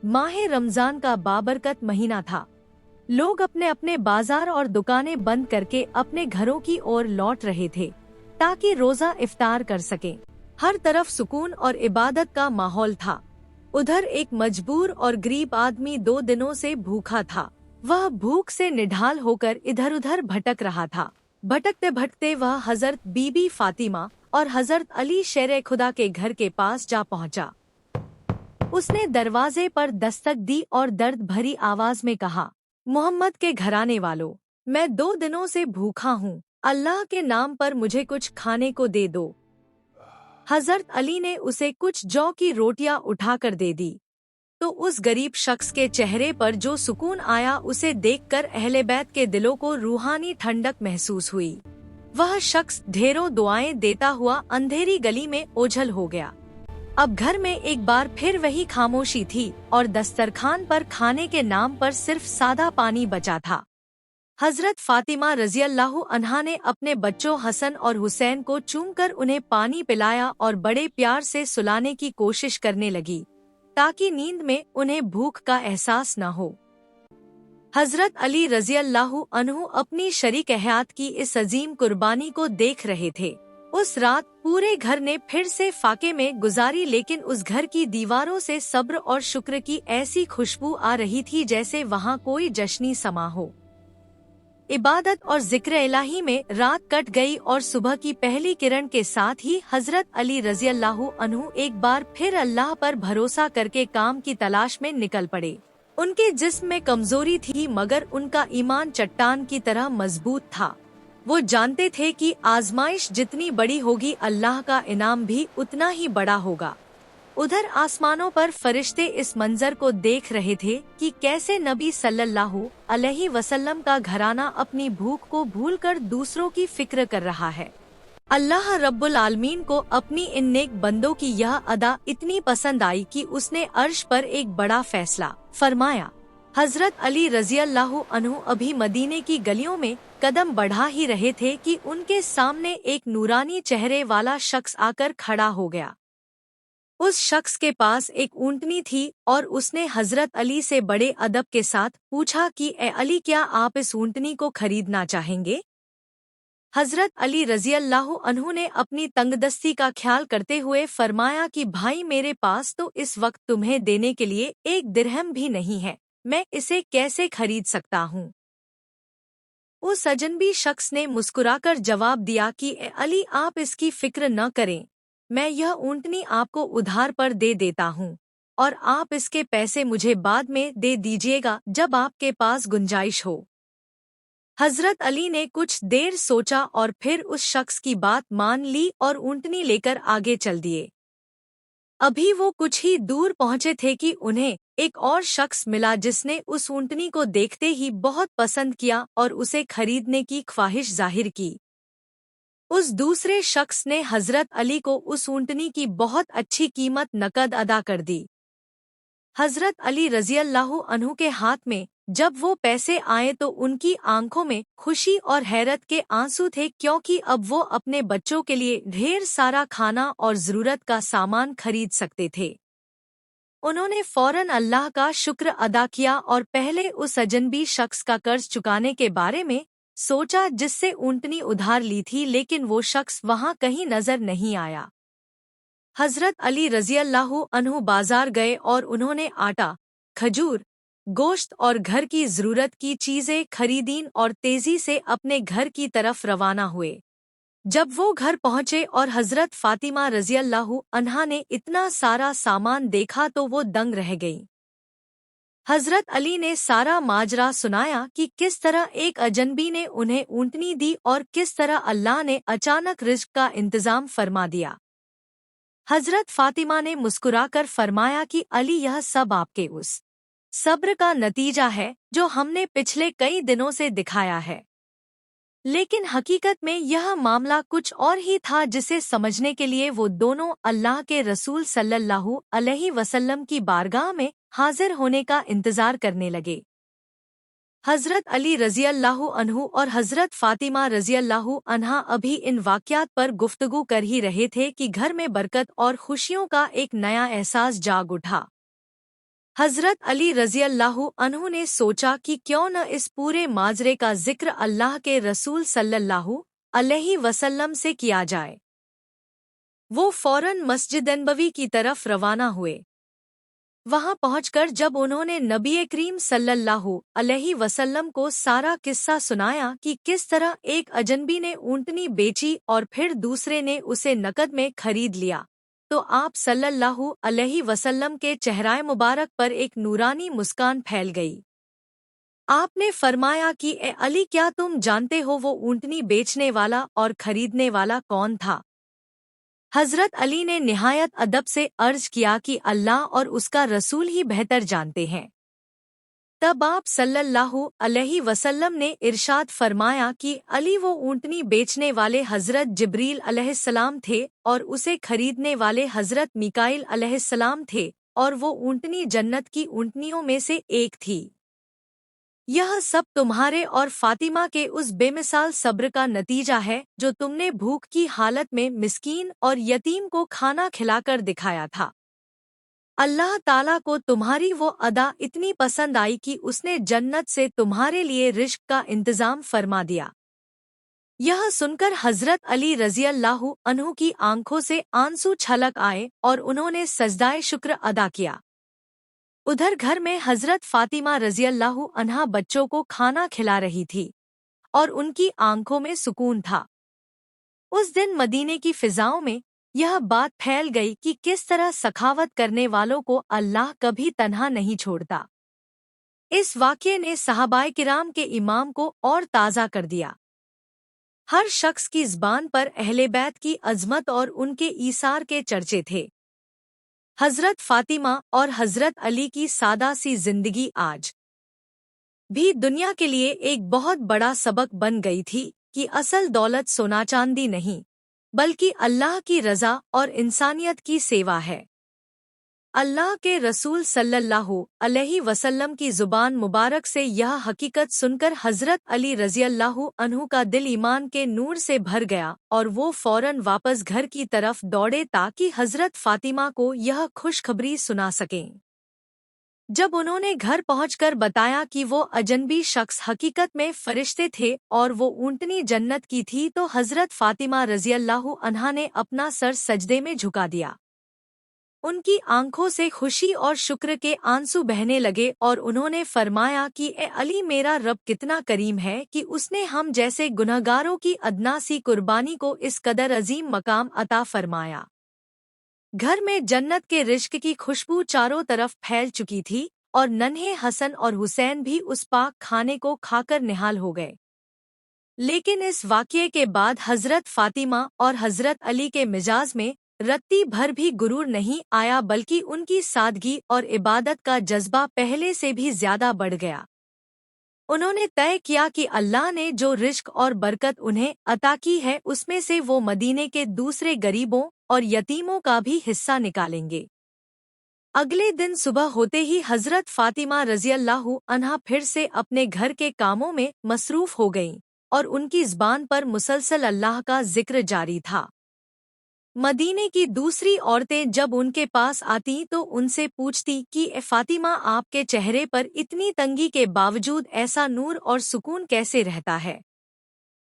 माह रमजान का बाबरकत महीना था। लोग अपने अपने बाजार और दुकानें बंद करके अपने घरों की ओर लौट रहे थे ताकि रोजा इफ्तार कर सकें। हर तरफ सुकून और इबादत का माहौल था। उधर एक मजबूर और गरीब आदमी 2 दिनों से भूखा था। वह भूख से निढाल होकर इधर उधर भटक रहा था। भटकते भटकते वह हजरत बीबी फातिमा और हजरत अली शेर खुदा के घर के पास जा पहुंचा। उसने दरवाजे पर दस्तक दी और दर्द भरी आवाज में कहा, मोहम्मद के घराने वालों, मैं 2 दिनों से भूखा हूँ। अल्लाह के नाम पर मुझे कुछ खाने को दे दो। हजरत अली ने उसे कुछ जौ की रोटियां उठाकर दे दी तो उस गरीब शख्स के चेहरे पर जो सुकून आया उसे देखकर अहले बैत के दिलों को रूहानी ठंडक महसूस हुई। वह शख्स ढेरों दुआएं देता हुआ अंधेरी गली में ओझल हो गया। अब घर में एक बार फिर वही खामोशी थी और दस्तरखान पर खाने के नाम पर सिर्फ सादा पानी बचा था। हजरत फातिमा रज़ियल्लाहु अन्हा ने अपने बच्चों हसन और हुसैन को चूमकर उन्हें पानी पिलाया और बड़े प्यार से सुलाने की कोशिश करने लगी ताकि नींद में उन्हें भूख का एहसास न हो। हजरत अली रज़ियल्लाहु अन्हु अपनी शरीक हयात की इस अजीम कुर्बानी को देख रहे थे। उस रात पूरे घर ने फिर से फाके में गुजारी, लेकिन उस घर की दीवारों से सब्र और शुक्र की ऐसी खुशबू आ रही थी जैसे वहाँ कोई जश्नी समा हो। इबादत और जिक्र इलाही में रात कट गई और सुबह की पहली किरण के साथ ही हजरत अली रज़ियल्लाहु अन्हु एक बार फिर अल्लाह पर भरोसा करके काम की तलाश में निकल पड़े। उनके जिस्म में कमजोरी थी मगर उनका ईमान चट्टान की तरह मजबूत था। वो जानते थे कि आजमाइश जितनी बड़ी होगी अल्लाह का इनाम भी उतना ही बड़ा होगा। उधर आसमानों पर फरिश्ते इस मंजर को देख रहे थे कि कैसे नबी सल्लल्लाहु अलैहि वसल्लम का घराना अपनी भूख को भूलकर दूसरों की फिक्र कर रहा है। अल्लाह रब्बुल आलमीन को अपनी इन नेक बंदों की यह अदा इतनी पसंद आई कि उसने अर्श पर एक बड़ा फैसला फरमाया। हजरत अली रज़ियल्लाहु अन्हु अभी मदीने की गलियों में कदम बढ़ा ही रहे थे कि उनके सामने एक नूरानी चेहरे वाला शख्स आकर खड़ा हो गया। उस शख्स के पास एक ऊंटनी थी और उसने हजरत अली से बड़े अदब के साथ पूछा कि ए अली, क्या आप इस ऊंटनी को खरीदना चाहेंगे? हजरत अली रज़ियल्लाहु अन्हु ने अपनी तंगदस्ती का ख्याल करते हुए फरमाया कि भाई, मेरे पास तो इस वक्त तुम्हें देने के लिए 1 दिरहम भी नहीं है, मैं इसे कैसे खरीद सकता हूँ? उस अजनबी शख्स ने मुस्कुराकर जवाब दिया कि ए अली, आप इसकी फिक्र न करें, मैं यह ऊंटनी आपको उधार पर दे देता हूँ और आप इसके पैसे मुझे बाद में दे दीजिएगा जब आपके पास गुंजाइश हो। हजरत अली ने कुछ देर सोचा और फिर उस शख्स की बात मान ली और ऊंटनी लेकर आगे चल दिए। अभी वो कुछ ही दूर पहुंचे थे कि उन्हें एक और शख्स मिला जिसने उस ऊंटनी को देखते ही बहुत पसंद किया और उसे खरीदने की ख्वाहिश जाहिर की। उस दूसरे शख्स ने हजरत अली को उस ऊंटनी की बहुत अच्छी कीमत नकद अदा कर दी। हजरत अली रज़ियल्लाहु अन्हु के हाथ में जब वो पैसे आए तो उनकी आंखों में खुशी और हैरत के आंसू थे, क्योंकि अब वो अपने बच्चों के लिए ढेर सारा खाना और जरूरत का सामान खरीद सकते थे। उन्होंने फौरन अल्लाह का शुक्र अदा किया और पहले उस अजनबी शख्स का कर्ज चुकाने के बारे में सोचा जिससे ऊंटनी उधार ली थी, लेकिन वो शख्स वहां कहीं नजर नहीं आया। हजरत अली रज़ियल्लाहु अन्हु बाजार गए और उन्होंने आटा, खजूर, गोश्त और घर की जरूरत की चीजें खरीदीं और तेजी से अपने घर की तरफ रवाना हुए। जब वो घर पहुंचे और हजरत फातिमा रज़ियल्लाहु अन्हा ने इतना सारा सामान देखा तो वो दंग रह गईं। हजरत अली ने सारा माजरा सुनाया कि किस तरह एक अजनबी ने उन्हें ऊंटनी दी और किस तरह अल्लाह ने अचानक रिज्क का इंतजाम फरमा दिया। हजरत फातिमा ने मुस्कुराकर फरमाया कि अली, यह सब आपके उस सब्र का नतीजा है जो हमने पिछले कई दिनों से दिखाया है। लेकिन हकीकत में यह मामला कुछ और ही था, जिसे समझने के लिए वो दोनों अल्लाह के रसूल सल्लल्लाहु अलैहि वसल्लम की बारगाह में हाजिर होने का इंतजार करने लगे। हजरत अली रज़ियल्लाहु अन्हु और हजरत फातिमा रज़ियल्लाहु अन्हा अभी इन वाक़यात पर गुफ्तगू कर ही रहे थे कि घर में बरकत और खुशियों का एक नया एहसास जाग उठा। हजरत अली रज़ियल्लाहु अन्हु ने सोचा कि क्यों न इस पूरे माजरे का जिक्र अल्लाह के रसूल सल्लल्लाहु अलैहि वसल्लम से किया जाए। वो फौरन मस्जिद नबवी की तरफ रवाना हुए। वहां पहुंचकर जब उन्होंने नबी करीम सल्लल्लाहु अलैहि वसल्लम को सारा किस्सा सुनाया कि किस तरह एक अजनबी ने ऊंटनी बेची और फिर दूसरे ने उसे नकद में खरीद लिया, तो आप सल्लल्लाहु अलैहि वसल्लम के चेहराए मुबारक पर एक नूरानी मुस्कान फैल गई। आपने फरमाया कि ए अली, क्या तुम जानते हो वो ऊंटनी बेचने वाला और खरीदने वाला कौन था? हजरत अली ने निहायत अदब से अर्ज किया कि अल्लाह और उसका रसूल ही बेहतर जानते हैं। तब आप सल्लल्लाहु अलैहि वसल्लम ने इरशाद फरमाया कि अली, वो ऊंटनी बेचने वाले हजरत जिब्रील अलैहिस्सलाम थे और उसे खरीदने वाले हजरत मीकाईल अलैहिस्सलाम थे, और वो ऊंटनी जन्नत की ऊंटनियों में से एक थी। यह सब तुम्हारे और फातिमा के उस बेमिसाल सब्र का नतीजा है जो तुमने भूख की हालत में मिस्कीन और यतीम को खाना खिलाकर दिखाया था। अल्लाह ताला को तुम्हारी वो अदा इतनी पसंद आई कि उसने जन्नत से तुम्हारे लिए रिज़्क़ का इंतज़ाम फरमा दिया। यह सुनकर हजरत अली रज़ियल्लाहु अन्हु की आंखों से आंसू छलक आए और उन्होंने सजदाए शुक्र अदा किया। उधर घर में हजरत फातिमा रज़ियल्लाहु अन्हा बच्चों को खाना खिला रही थी और उनकी आंखों में सुकून था। उस दिन मदीने की फिजाओं में यह बात फैल गई कि किस तरह सखावत करने वालों को अल्लाह कभी तन्हा नहीं छोड़ता। इस वाक़ये ने सहाबाए किराम के इमाम को और ताज़ा कर दिया। हर शख्स की ज़बान पर अहले बैत की अज़मत और उनके ईसार के चर्चे थे। हजरत फातिमा और हजरत अली की सादा सी जिंदगी आज भी दुनिया के लिए एक बहुत बड़ा सबक बन गई थी कि असल दौलत सोना चांदी नहीं, बल्कि अल्लाह की रज़ा और इंसानियत की सेवा है। अल्लाह के रसूल सल्लल्लाहु अलैहि वसल्लम की ज़ुबान मुबारक से यह हकीकत सुनकर हज़रत अली रज़ियल्लाहु अन्हु का दिल ईमान के नूर से भर गया और वो फ़ौरन वापस घर की तरफ दौड़े ताकि हज़रत फ़ातिमा को यह खुशखबरी सुना सकें। जब उन्होंने घर पहुंचकर बताया कि वो अजनबी शख्स हकीकत में फरिश्ते थे और वो ऊंटनी जन्नत की थी, तो हज़रत फ़ातिमा रज़ियल्लाहु अन्हा ने अपना सर सजदे में झुका दिया। उनकी आंखों से खुशी और शुक्र के आंसू बहने लगे और उन्होंने फरमाया कि ए अली, मेरा रब कितना करीम है कि उसने हम जैसे गुनहगारों की अदना सी कुर्बानी को इस कदर अजीम मकाम अता फरमाया। घर में जन्नत के रिज़्क़ की खुशबू चारों तरफ फैल चुकी थी और नन्हे हसन और हुसैन भी उस पाक खाने को खाकर निहाल हो गए। लेकिन इस वाक़ये के बाद हज़रत फ़ातिमा और हज़रत अली के मिजाज में रत्ती भर भी गुरूर नहीं आया, बल्कि उनकी सादगी और इबादत का जज्बा पहले से भी ज्यादा बढ़ गया। उन्होंने तय किया कि अल्लाह ने जो रिज़्क़ और बरकत उन्हें अता की है, उसमें से वो मदीने के दूसरे गरीबों और यतीमों का भी हिस्सा निकालेंगे। अगले दिन सुबह होते ही हज़रत फ़ातिमा रज़ियल्लाहु अन्हा फिर से अपने घर के कामों में मसरूफ़ हो गईं और उनकी ज़बान पर मुसलसल अल्लाह का जिक्र जारी था। मदीने की दूसरी औरतें जब उनके पास आती तो उनसे पूछती कि ए फातिमा, आपके चेहरे पर इतनी तंगी के बावजूद ऐसा नूर और सुकून कैसे रहता है?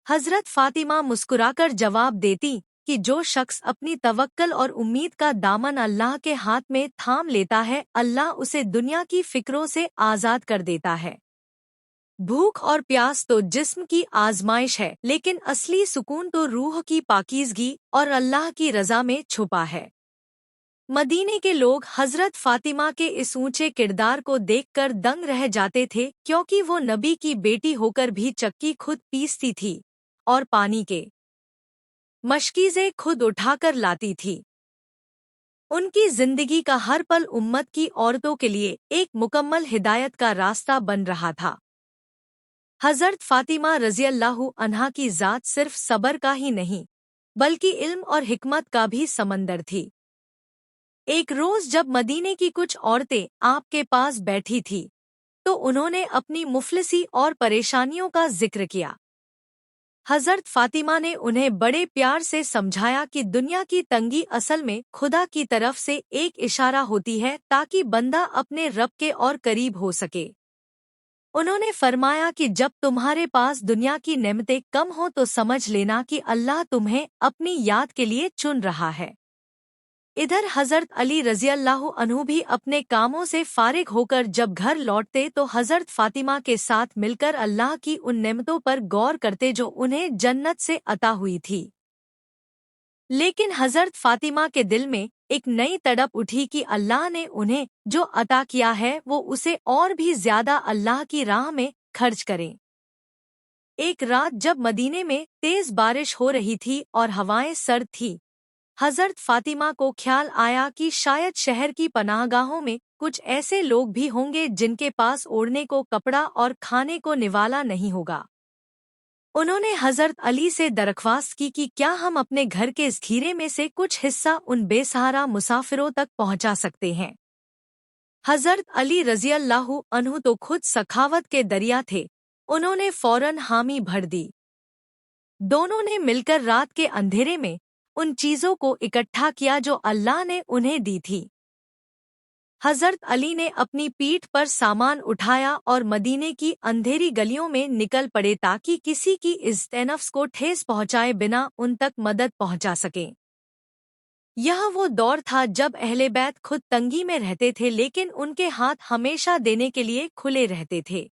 हज़रत फातिमा मुस्कुराकर जवाब देती कि जो शख्स अपनी तवक्कल और उम्मीद का दामन अल्लाह के हाथ में थाम लेता है, अल्लाह उसे दुनिया की फिक्रों से आज़ाद कर देता है। भूख और प्यास तो जिस्म की आजमाइश है, लेकिन असली सुकून तो रूह की पाकीज़गी और अल्लाह की रज़ा में छुपा है। मदीने के लोग हज़रत फ़ातिमा के इस ऊंचे किरदार को देखकर दंग रह जाते थे, क्योंकि वो नबी की बेटी होकर भी चक्की खुद पीसती थी और पानी के मशकीज़े खुद उठाकर लाती थी। उनकी जिंदगी का हर पल उम्मत की औरतों के लिए एक मुकम्मल हिदायत का रास्ता बन रहा था। हज़रत फ़ातिमा रज़ियल्लाहु अन्हा की ज़ात सिर्फ सबर का ही नहीं, बल्कि इल्म और हिकमत का भी समंदर थी। एक रोज़ जब मदीने की कुछ औरतें आपके पास बैठी थी, तो उन्होंने अपनी मुफलिसी और परेशानियों का जिक्र किया। हजरत फातिमा ने उन्हें बड़े प्यार से समझाया कि दुनिया की तंगी असल में खुदा की तरफ से एक इशारा होती है ताकि बंदा अपने रब के और करीब हो सके। उन्होंने फरमाया कि जब तुम्हारे पास दुनिया की नेमतें कम हो तो समझ लेना कि अल्लाह तुम्हें अपनी याद के लिए चुन रहा है। इधर हजरत अली रज़ियल्लाहु अन्हु भी अपने कामों से फारिग होकर जब घर लौटते तो हजरत फातिमा के साथ मिलकर अल्लाह की उन नेमतों पर गौर करते जो उन्हें जन्नत से अता हुई थी। लेकिन हजरत फातिमा के दिल में एक नई तड़प उठी कि अल्लाह ने उन्हें जो अता किया है वो उसे और भी ज्यादा अल्लाह की राह में खर्च करें। एक रात जब मदीने में तेज बारिश हो रही थी और हवाएं सर्द थी, हजरत फातिमा को ख्याल आया कि शायद शहर की पनाहगाहों में कुछ ऐसे लोग भी होंगे जिनके पास ओढ़ने को कपड़ा और खाने को निवाला नहीं होगा। उन्होंने हजरत अली से दरख्वास्त की कि क्या हम अपने घर के इस खीरे में से कुछ हिस्सा उन बेसहारा मुसाफिरों तक पहुंचा सकते हैं। हजरत अली रज़ियल्लाहु अन्हु तो खुद सखावत के दरिया थे, उन्होंने फौरन हामी भर दी। दोनों ने मिलकर रात के अंधेरे में उन चीजों को इकट्ठा किया जो अल्लाह ने उन्हें दी थी। हजरत अली ने अपनी पीठ पर सामान उठाया और मदीने की अंधेरी गलियों में निकल पड़े ताकि किसी की इज्जत-ए-नफ्स को ठेस पहुंचाए बिना उन तक मदद पहुंचा सकें। यह वो दौर था जब अहले बैत खुद तंगी में रहते थे लेकिन उनके हाथ हमेशा देने के लिए खुले रहते थे।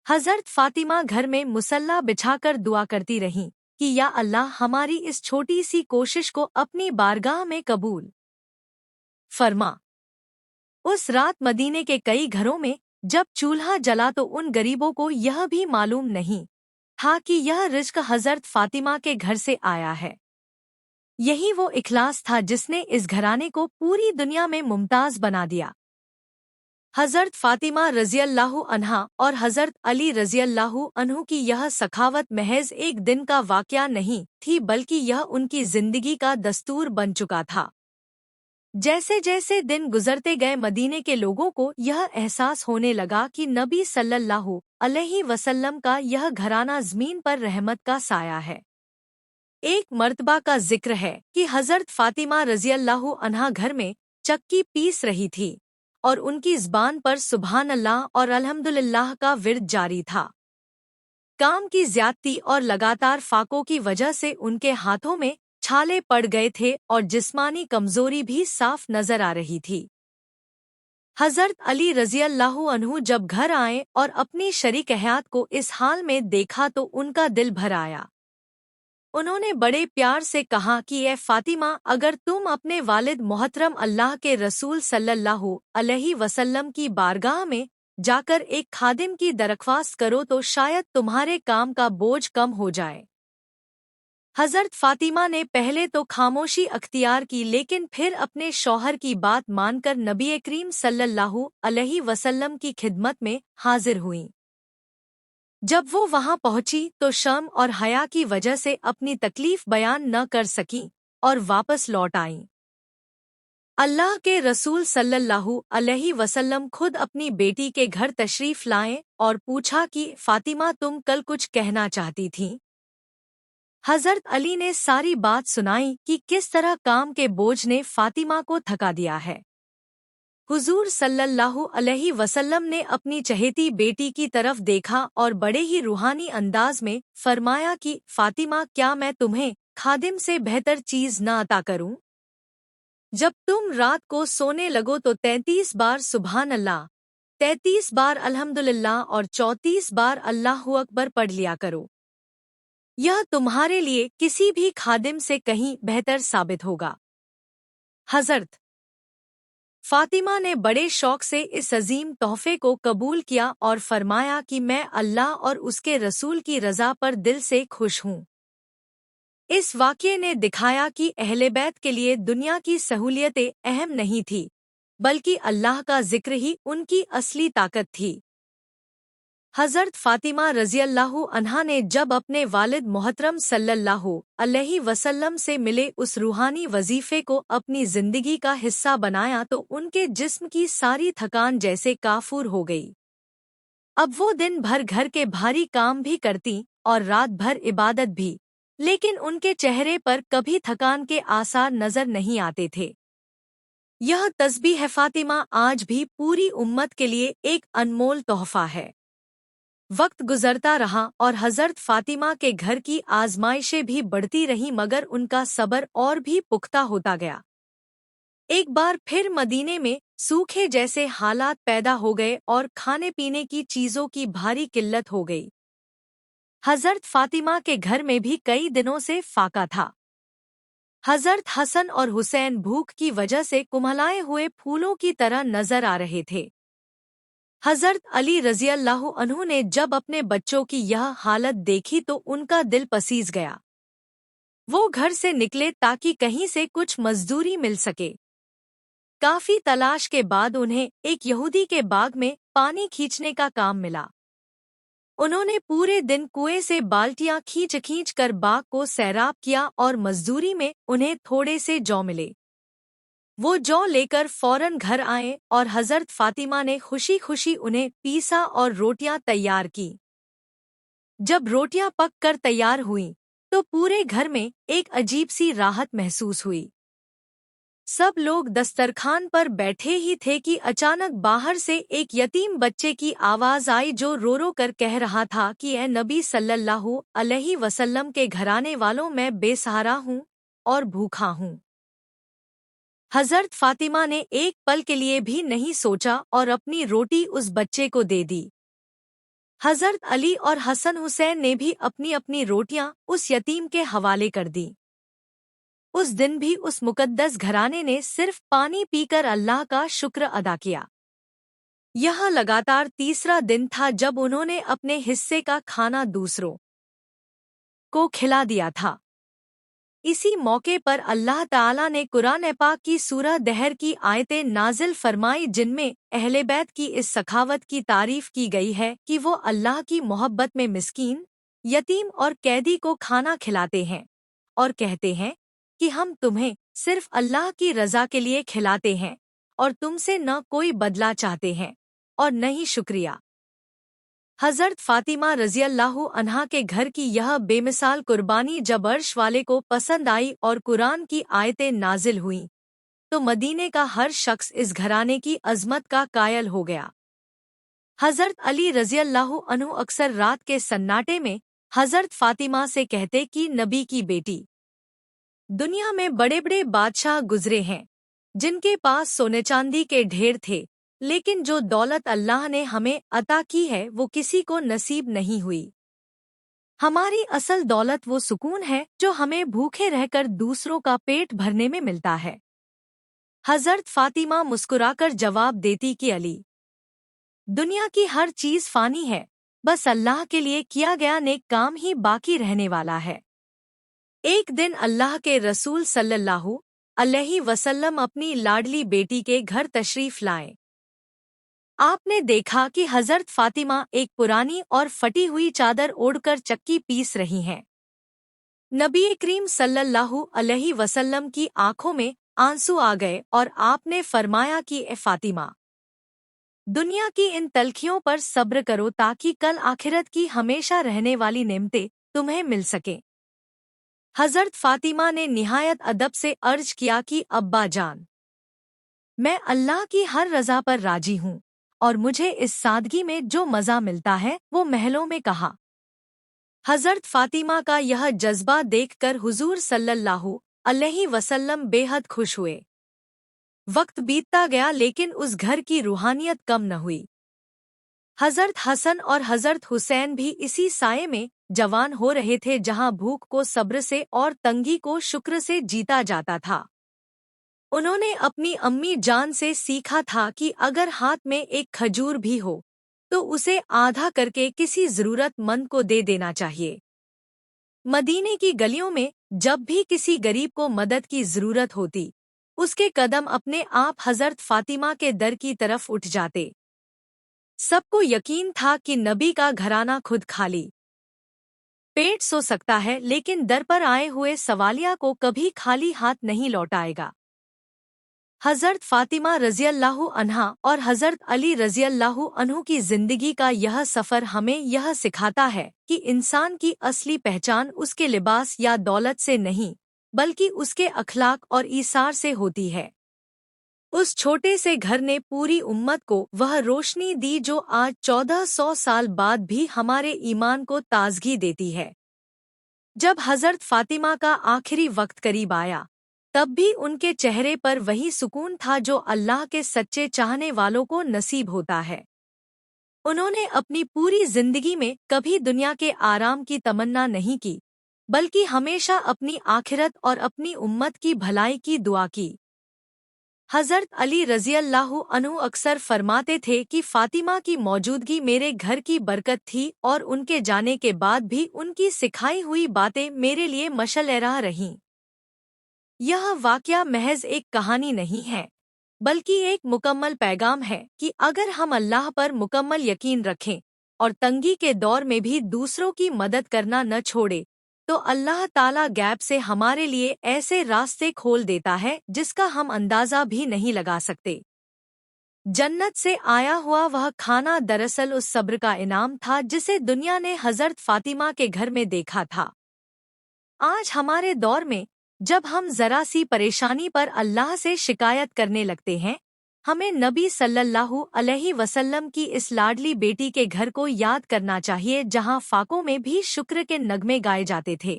हजरत फातिमा घर में मुसल्ला बिछाकर दुआ करती रहीं कि या अल्लाह हमारी इस छोटी सी कोशिश को अपनी बारगाह में कबूल फरमा। उस रात मदीने के कई घरों में जब चूल्हा जला तो उन गरीबों को यह भी मालूम नहीं था कि यह रिज़्क हजरत फातिमा के घर से आया है। यही वो इखलास था जिसने इस घराने को पूरी दुनिया में मुमताज बना दिया। हजरत फातिमा रज़ियल्लाहु अन्हा और हजरत अली रज़ियल्लाहु अन्हु की यह सखावत महज एक दिन का वाक़या नहीं थी बल्कि यह उनकी जिंदगी का दस्तूर बन चुका था। जैसे जैसे दिन गुजरते गए मदीने के लोगों को यह एहसास होने लगा कि नबी सल्लल्लाहु अलैहि वसल्लम का यह घराना ज़मीन पर रहमत का साया है। एक मर्तबा का जिक्र है कि हजरत फातिमा रज़ियल्लाहु अन्हा घर में चक्की पीस रही थी और उनकी ज़बान पर सुभान अल्लाह और अल्हम्दुलिल्लाह का विर्द जारी था। काम की ज्यादती और लगातार फाकों की वजह से उनके हाथों में छाले पड़ गए थे और जिस्मानी कमजोरी भी साफ नजर आ रही थी। हजरत अली रज़ियल्लाहु अन्हु जब घर आए और अपनी शरीक हयात को इस हाल में देखा तो उनका दिल भर आया। उन्होंने बड़े प्यार से कहा कि ए फातिमा, अगर तुम अपने वालिद मोहतरम अल्लाह के रसूल सल्लल्लाहु अलैहि वसल्लम की बारगाह में जाकर एक खादिम की दरख्वास्त करो तो शायद तुम्हारे काम का बोझ कम हो जाए। हजरत फातिमा ने पहले तो खामोशी अख्तियार की लेकिन फिर अपने शौहर की बात मानकर नबी करीम सल्लल्लाहु अलैहि वसल्लम की खिदमत में हाजिर हुईं। जब वो वहां पहुंची तो शर्म और हया की वजह से अपनी तकलीफ बयान न कर सकीं और वापस लौट आईं। अल्लाह के रसूल सल्लल्लाहु अलैहि वसल्लम खुद अपनी बेटी के घर तशरीफ लाए और पूछा कि फातिमा, तुम कल कुछ कहना चाहती थीं। हजरत अली ने सारी बात सुनाई कि किस तरह काम के बोझ ने फातिमा को थका दिया है। हुजूर सल्लल्लाहु अलैहि वसल्लम ने अपनी चहेती बेटी की तरफ देखा और बड़े ही रूहानी अंदाज में फरमाया कि फातिमा, क्या मैं तुम्हें खादिम से बेहतर चीज न अता करूं? जब तुम रात को सोने लगो तो 33 बार सुभान अल्लाह, 33 बार अल्हम्दुलिल्लाह और 34 बार अल्लाहु अकबर पढ़ लिया करो। यह तुम्हारे लिए किसी भी खादिम से कहीं बेहतर साबित होगा। हजरत फातिमा ने बड़े शौक से इस अजीम तोहफे को कबूल किया और फरमाया कि मैं अल्लाह और उसके रसूल की रज़ा पर दिल से खुश हूँ। इस वाक़ये ने दिखाया कि अहले बैत के लिए दुनिया की सहूलियतें अहम नहीं थी, बल्कि अल्लाह का जिक्र ही उनकी असली ताकत थी। हजरत फातिमा रज़ियल्लाहु अन्हा ने जब अपने वालिद मोहतरम सल्लल्लाहु अलैहि वसल्लम से मिले उस रूहानी वजीफे को अपनी जिंदगी का हिस्सा बनाया तो उनके जिस्म की सारी थकान जैसे काफूर हो गई। अब वो दिन भर घर के भारी काम भी करती और रात भर इबादत भी, लेकिन उनके चेहरे पर कभी थकान के आसार नजर नहीं आते थे। यह तस्बीह फातिमा आज भी पूरी उम्मत के लिए एक अनमोल तोहफा है। वक्त गुजरता रहा और हजरत फातिमा के घर की आजमाइशें भी बढ़ती रहीं, मगर उनका सब्र और भी पुख्ता होता गया। एक बार फिर मदीने में सूखे जैसे हालात पैदा हो गए और खाने पीने की चीजों की भारी किल्लत हो गई। हजरत फातिमा के घर में भी कई दिनों से फाका था। हजरत हसन और हुसैन भूख की वजह से कुम्हलाए हुए फूलों की तरह नजर आ रहे थे। हजरत अली रज़ियल्लाहु अन्हु ने जब अपने बच्चों की यह हालत देखी तो उनका दिल पसीज गया। वो घर से निकले ताकि कहीं से कुछ मजदूरी मिल सके। काफी तलाश के बाद उन्हें एक यहूदी के बाग में पानी खींचने का काम मिला। उन्होंने पूरे दिन कुएं से बाल्टियां खींच खींच कर बाग को सैराब किया और मजदूरी में उन्हें थोड़े से जौ मिले। वो जौ लेकर फौरन घर आए और हजरत फातिमा ने खुशी खुशी उन्हें पीसा और रोटियां तैयार की। जब रोटियां पक कर तैयार हुईं, तो पूरे घर में एक अजीब सी राहत महसूस हुई। सब लोग दस्तरखान पर बैठे ही थे कि अचानक बाहर से एक यतीम बच्चे की आवाज आई जो रो रो कर कह रहा था कि ए नबी सल्लल्लाहु अलैहि वसल्लम के घराने वालों, मैं बेसहारा हूँ और भूखा हूँ। हजरत फातिमा ने एक पल के लिए भी नहीं सोचा और अपनी रोटी उस बच्चे को दे दी। हजरत अली और हसन हुसैन ने भी अपनी अपनी रोटियां उस यतीम के हवाले कर दी। उस दिन भी उस मुकद्दस घराने ने सिर्फ पानी पीकर अल्लाह का शुक्र अदा किया। यह लगातार तीसरा दिन था जब उन्होंने अपने हिस्से का खाना दूसरों को खिला दिया था। इसी मौके पर अल्लाह ताला ने कुरान पाक की सूरह दहर की आयतें नाजिल फरमाई, जिनमें अहले बैत की इस सखावत की तारीफ की गई है कि वो अल्लाह की मोहब्बत में मिस्कीन, यतीम और कैदी को खाना खिलाते हैं और कहते हैं कि हम तुम्हें सिर्फ अल्लाह की रज़ा के लिए खिलाते हैं और तुमसे न कोई बदला चाहते हैं और न ही शुक्रिया। हजरत फातिमा रज़ियल्लाहु अन्हा के घर की यह बेमिसाल कुर्बानी जब अर्श वाले को पसंद आई और कुरान की आयतें नाजिल हुईं, तो मदीने का हर शख्स इस घराने की अज़मत का कायल हो गया। हजरत अली रज़ियल्लाहु अन्हु अक्सर रात के सन्नाटे में हजरत फातिमा से कहते कि नबी की बेटी, दुनिया में बड़े बड़े बादशाह गुजरे हैं जिनके पास सोने चांदी के ढेर थे, लेकिन जो दौलत अल्लाह ने हमें अता की है वो किसी को नसीब नहीं हुई। हमारी असल दौलत वो सुकून है जो हमें भूखे रहकर दूसरों का पेट भरने में मिलता है। हजरत फातिमा मुस्कुराकर जवाब देती कि अली, दुनिया की हर चीज फानी है, बस अल्लाह के लिए किया गया नेक काम ही बाकी रहने वाला है। एक दिन अल्लाह के रसूल सल्लल्लाहु अलैहि वसल्लम अपनी लाडली बेटी के घर तशरीफ लाए। आपने देखा कि हजरत फातिमा एक पुरानी और फटी हुई चादर ओढ़कर चक्की पीस रही हैं। नबी करीम सल्लल्लाहु अलैहि वसल्लम की आंखों में आंसू आ गए और आपने फरमाया कि ए फातिमा, दुनिया की इन तलखियों पर सब्र करो ताकि कल आखिरत की हमेशा रहने वाली नेमतें तुम्हें मिल सके। हजरत फातिमा ने निहायत अदब से अर्ज किया कि अब्बा जान, मैं अल्लाह की हर रज़ा पर राजी हूँ और मुझे इस सादगी में जो मज़ा मिलता है वो महलों में कहा। हजरत फातिमा का यह जज्बा देखकर हुजूर सल्लल्लाहु अलैहि वसल्लम बेहद खुश हुए। वक्त बीतता गया लेकिन उस घर की रूहानियत कम न हुई। हजरत हसन और हजरत हुसैन भी इसी साये में जवान हो रहे थे जहां भूख को सब्र से और तंगी को शुक्र से जीता जाता था। उन्होंने अपनी अम्मी जान से सीखा था कि अगर हाथ में एक खजूर भी हो तो उसे आधा करके किसी जरूरतमंद को दे देना चाहिए। मदीने की गलियों में जब भी किसी गरीब को मदद की जरूरत होती, उसके कदम अपने आप हजरत फातिमा के दर की तरफ उठ जाते। सबको यकीन था कि नबी का घराना खुद खाली पेट सो सकता है, लेकिन दर पर आए हुए सवालिया को कभी खाली हाथ नहीं लौटाएगा। हज़रत फ़ातिमा रज़ियल्लाहु अन्हा और हज़रत अली रज़ियल्लाहु अन्हु की ज़िंदगी का यह सफ़र हमें यह सिखाता है कि इंसान की असली पहचान उसके लिबास या दौलत से नहीं, बल्कि उसके अखलाक और ईसार से होती है। उस छोटे से घर ने पूरी उम्मत को वह रोशनी दी जो आज 1400 साल बाद भी हमारे ईमान को ताज़गी देती है। जब हज़रत फ़ातिमा का आखिरी वक्त करीब आया, तब भी उनके चेहरे पर वही सुकून था जो अल्लाह के सच्चे चाहने वालों को नसीब होता है। उन्होंने अपनी पूरी जिंदगी में कभी दुनिया के आराम की तमन्ना नहीं की, बल्कि हमेशा अपनी आखिरत और अपनी उम्मत की भलाई की दुआ की। हज़रत अली रज़ियल्लाहु अन्हु अक्सर फरमाते थे कि फ़ातिमा की मौजूदगी मेरे घर की बरकत थी और उनके जाने के बाद भी उनकी सिखाई हुई बातें मेरे लिए मशल-ए-राह रहीं। यह वाक़या महज एक कहानी नहीं है, बल्कि एक मुकम्मल पैगाम है कि अगर हम अल्लाह पर मुकम्मल यकीन रखें और तंगी के दौर में भी दूसरों की मदद करना न छोड़े, तो अल्लाह ताला गैब से हमारे लिए ऐसे रास्ते खोल देता है जिसका हम अंदाज़ा भी नहीं लगा सकते। जन्नत से आया हुआ वह खाना दरअसल उस सब्र का इनाम था जिसे दुनिया ने हज़रत फ़ातिमा के घर में देखा था। आज हमारे दौर में जब हम जरा सी परेशानी पर अल्लाह से शिकायत करने लगते हैं, हमें नबी सल्लल्लाहु अलैहि वसल्लम की इस लाडली बेटी के घर को याद करना चाहिए जहां फाकों में भी शुक्र के नगमे गाए जाते थे।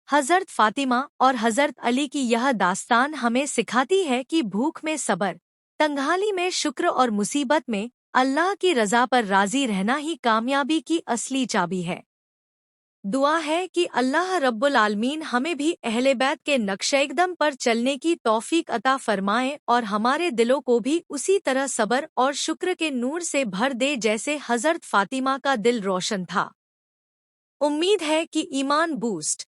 हज़रत फ़ातिमा और हज़रत अली की यह दास्तान हमें सिखाती है कि भूख में सब्र, तंगहाली में शुक्र और मुसीबत में अल्लाह की रज़ा पर राज़ी रहना ही कामयाबी की असली चाबी है। दुआ है कि अल्लाह रब्बुल आलमीन हमें भी अहले बैत के नक्शे-क़दम पर चलने की तौफीक अता फरमाए और हमारे दिलों को भी उसी तरह सब्र और शुक्र के नूर से भर दे जैसे हज़रत फ़ातिमा का दिल रोशन था। उम्मीद है कि ईमान बूस्ट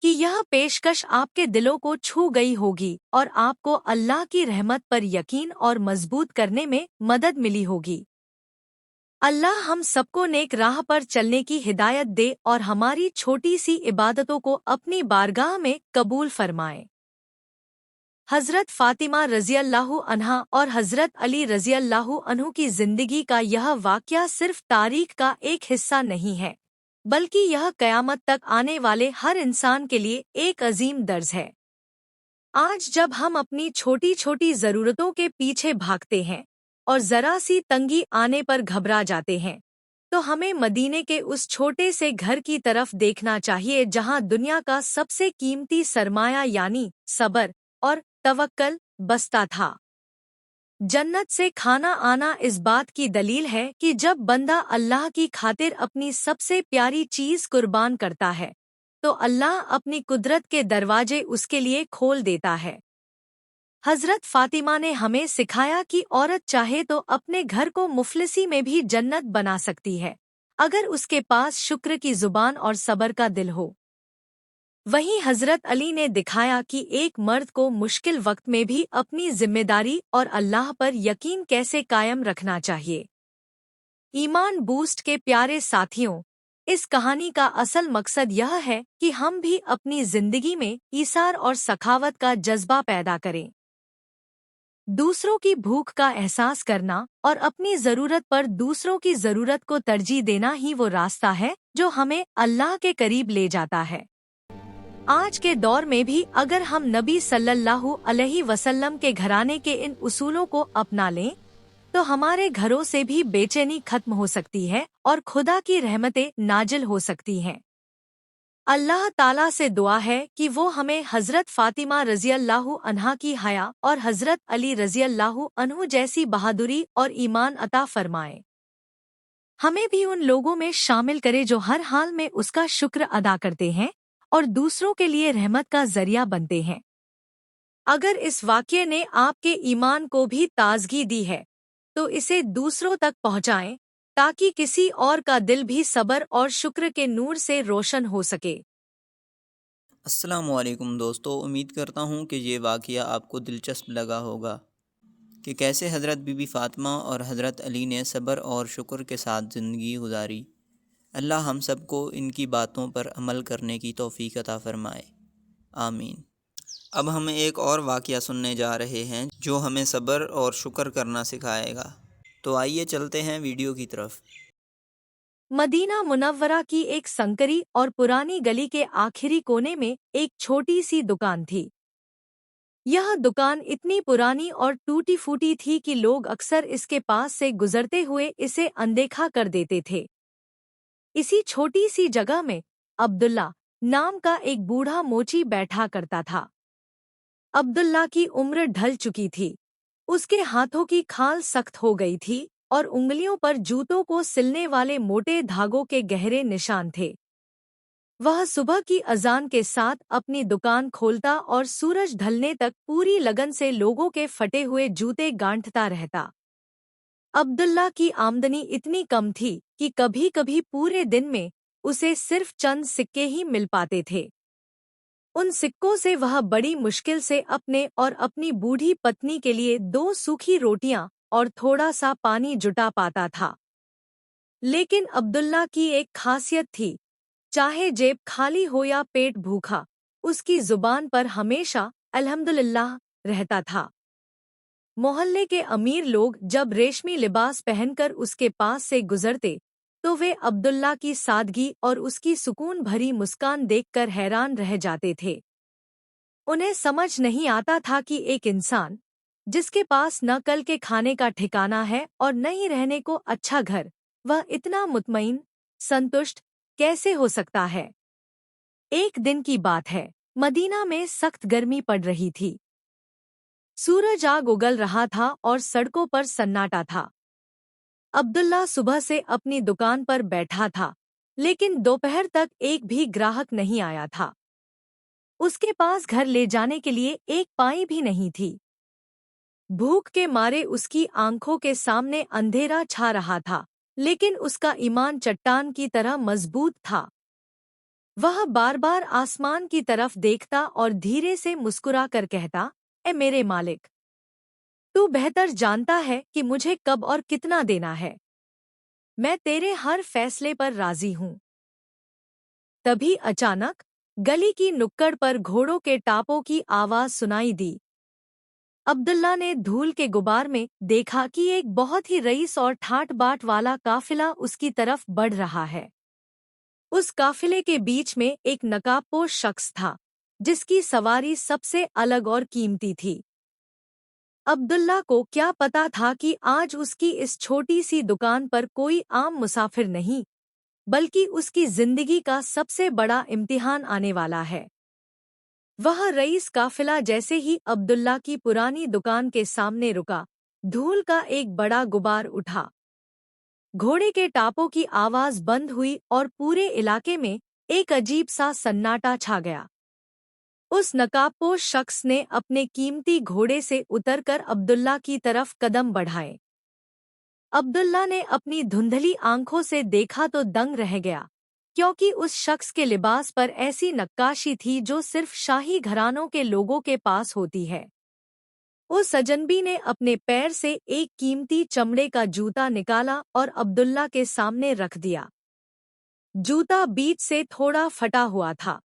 कि यह पेशकश आपके दिलों को छू गई होगी और आपको अल्लाह की रहमत पर यकीन और मजबूत करने में मदद मिली होगी। अल्लाह हम सबको नेक राह पर चलने की हिदायत दे और हमारी छोटी सी इबादतों को अपनी बारगाह में कबूल फरमाए। हज़रत फ़ातिमा रज़ियल्लाहु अन्हा और हज़रत अली रज़ियल्लाहु अन्हु की ज़िंदगी का यह वाक़या सिर्फ तारीख़ का एक हिस्सा नहीं है, बल्कि यह क़यामत तक आने वाले हर इंसान के लिए एक अजीम दर्ज है। आज जब हम अपनी छोटी छोटी ज़रूरतों के पीछे भागते हैं और ज़रा सी तंगी आने पर घबरा जाते हैं, तो हमें मदीने के उस छोटे से घर की तरफ देखना चाहिए जहां दुनिया का सबसे कीमती सरमाया यानी सब्र और तवक्कल बसता था। जन्नत से खाना आना इस बात की दलील है कि जब बंदा अल्लाह की खातिर अपनी सबसे प्यारी चीज़ कुर्बान करता है, तो अल्लाह अपनी कुदरत के दरवाजे उसके लिए खोल देता है। हज़रत फ़ातिमा ने हमें सिखाया कि औरत चाहे तो अपने घर को मुफलिसी में भी जन्नत बना सकती है, अगर उसके पास शुक्र की ज़ुबान और सब्र का दिल हो। वहीं हज़रत अली ने दिखाया कि एक मर्द को मुश्किल वक्त में भी अपनी जिम्मेदारी और अल्लाह पर यकीन कैसे कायम रखना चाहिए। ईमान बूस्ट के प्यारे साथियों, इस कहानी का असल मकसद यह है कि हम भी अपनी जिंदगी में ईसार और सखावत का जज्बा पैदा करें। दूसरों की भूख का एहसास करना और अपनी ज़रूरत पर दूसरों की ज़रूरत को तरजीह देना ही वो रास्ता है जो हमें अल्लाह के करीब ले जाता है। आज के दौर में भी अगर हम नबी सल्लल्लाहु अलैहि वसल्लम के घराने के इन उसूलों को अपना लें, तो हमारे घरों से भी बेचैनी खत्म हो सकती है और खुदा की रहमतें नाजिल हो सकती हैं। अल्लाह ताला से दुआ है कि वो हमें हज़रत फ़ातिमा रज़ियल्लाहु अन्हा की हया और हज़रत अली रज़ियल्लाहु अन्हु जैसी बहादुरी और ईमान अता फरमाए। हमें भी उन लोगों में शामिल करे जो हर हाल में उसका शुक्र अदा करते हैं और दूसरों के लिए रहमत का जरिया बनते हैं। अगर इस वाक़ये ने आपके ईमान को भी ताज़गी दी है, तो इसे दूसरों तक पहुँचाएं ताकि किसी और का दिल भी सब्र और शुक्र के नूर से रोशन हो सके। अस्सलामुअलैकुम दोस्तों, उम्मीद करता हूँ कि ये वाक़या आपको दिलचस्प लगा होगा कि कैसे हज़रत बीबी फ़ातिमा और हज़रत अली ने सब्र और शुक्र के साथ ज़िंदगी गुजारी। अल्लाह हम सबको इनकी बातों पर अमल करने की तौफ़ीक अता फ़रमाए। आमीन। अब हम एक और वाक़या सुनने जा रहे हैं जो हमें सब्र और शुक्र करना सिखाएगा। तो आइए चलते हैं वीडियो की तरफ। मदीना मुनव्वरा की एक संकरी और पुरानी गली के आखिरी कोने में एक छोटी सी दुकान थी। यह दुकान इतनी पुरानी और टूटी फूटी थी कि लोग अक्सर इसके पास से गुजरते हुए इसे अनदेखा कर देते थे। इसी छोटी सी जगह में अब्दुल्ला नाम का एक बूढ़ा मोची बैठा करता था। अब्दुल्ला की उम्र ढल चुकी थी। उसके हाथों की खाल सख्त हो गई थी और उंगलियों पर जूतों को सिलने वाले मोटे धागों के गहरे निशान थे। वह सुबह की अजान के साथ अपनी दुकान खोलता और सूरज ढलने तक पूरी लगन से लोगों के फटे हुए जूते गांठता रहता। अब्दुल्ला की आमदनी इतनी कम थी कि कभी-कभी पूरे दिन में उसे सिर्फ चंद सिक्के ही मिल पाते थे। उन सिक्कों से वह बड़ी मुश्किल से अपने और अपनी बूढ़ी पत्नी के लिए 2 सूखी रोटियां और थोड़ा सा पानी जुटा पाता था। लेकिन अब्दुल्ला की एक खासियत थी, चाहे जेब खाली हो या पेट भूखा, उसकी जुबान पर हमेशा अल्हम्दुलिल्लाह रहता था। मोहल्ले के अमीर लोग जब रेशमी लिबास पहनकर उसके पास से गुजरते, तो वे अब्दुल्ला की सादगी और उसकी सुकून भरी मुस्कान देखकर हैरान रह जाते थे। उन्हें समझ नहीं आता था कि एक इंसान, जिसके पास न कल के खाने का ठिकाना है और न ही रहने को अच्छा घर, वह इतना मुतमईन, संतुष्ट कैसे हो सकता है। एक दिन की बात है, मदीना में सख्त गर्मी पड़ रही थी। सूरज आग उगल रहा था और सड़कों पर सन्नाटा था। अब्दुल्ला सुबह से अपनी दुकान पर बैठा था, लेकिन दोपहर तक एक भी ग्राहक नहीं आया था। उसके पास घर ले जाने के लिए एक पाई भी नहीं थी। भूख के मारे उसकी आंखों के सामने अंधेरा छा रहा था, लेकिन उसका ईमान चट्टान की तरह मजबूत था। वह बार बार आसमान की तरफ देखता और धीरे से मुस्कुरा कर कहता, ए मेरे मालिक, तू बेहतर जानता है कि मुझे कब और कितना देना है। मैं तेरे हर फैसले पर राजी हूँ। तभी अचानक गली की नुक्कड़ पर घोड़ों के टापों की आवाज सुनाई दी। अब्दुल्ला ने धूल के गुबार में देखा कि एक बहुत ही रईस और ठाट बाट वाला काफिला उसकी तरफ बढ़ रहा है। उस काफिले के बीच में एक नकाबपोश शख्स था, जिसकी सवारी सबसे अलग और कीमती थी। अब्दुल्ला को क्या पता था कि आज उसकी इस छोटी सी दुकान पर कोई आम मुसाफिर नहीं, बल्कि उसकी जिंदगी का सबसे बड़ा इम्तिहान आने वाला है। वह रईस काफिला जैसे ही अब्दुल्ला की पुरानी दुकान के सामने रुका, धूल का एक बड़ा गुबार उठा। घोड़े के टापों की आवाज बंद हुई और पूरे इलाके में एक अजीब सा सन्नाटा छा गया। उस नकाबपोश शख्स ने अपने कीमती घोड़े से उतरकर अब्दुल्ला की तरफ कदम बढ़ाए। अब्दुल्ला ने अपनी धुंधली आंखों से देखा तो दंग रह गया, क्योंकि उस शख्स के लिबास पर ऐसी नक्काशी थी जो सिर्फ शाही घरानों के लोगों के पास होती है। उस अजनबी ने अपने पैर से एक कीमती चमड़े का जूता निकाला और अब्दुल्ला के सामने रख दिया। जूता बीच से थोड़ा फटा हुआ था।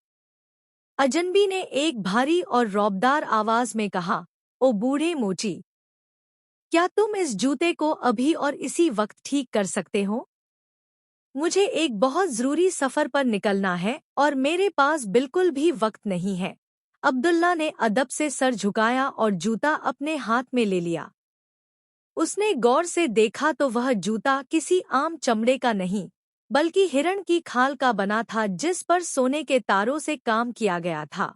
अजनबी ने एक भारी और रौबदार आवाज में कहा, ओ बूढ़े मोची, क्या तुम इस जूते को अभी और इसी वक्त ठीक कर सकते हो? मुझे एक बहुत जरूरी सफर पर निकलना है और मेरे पास बिल्कुल भी वक्त नहीं है। अब्दुल्ला ने अदब से सर झुकाया और जूता अपने हाथ में ले लिया। उसने गौर से देखा तो वह जूता किसी आम चमड़े का नहीं, बल्कि हिरण की खाल का बना था, जिस पर सोने के तारों से काम किया गया था।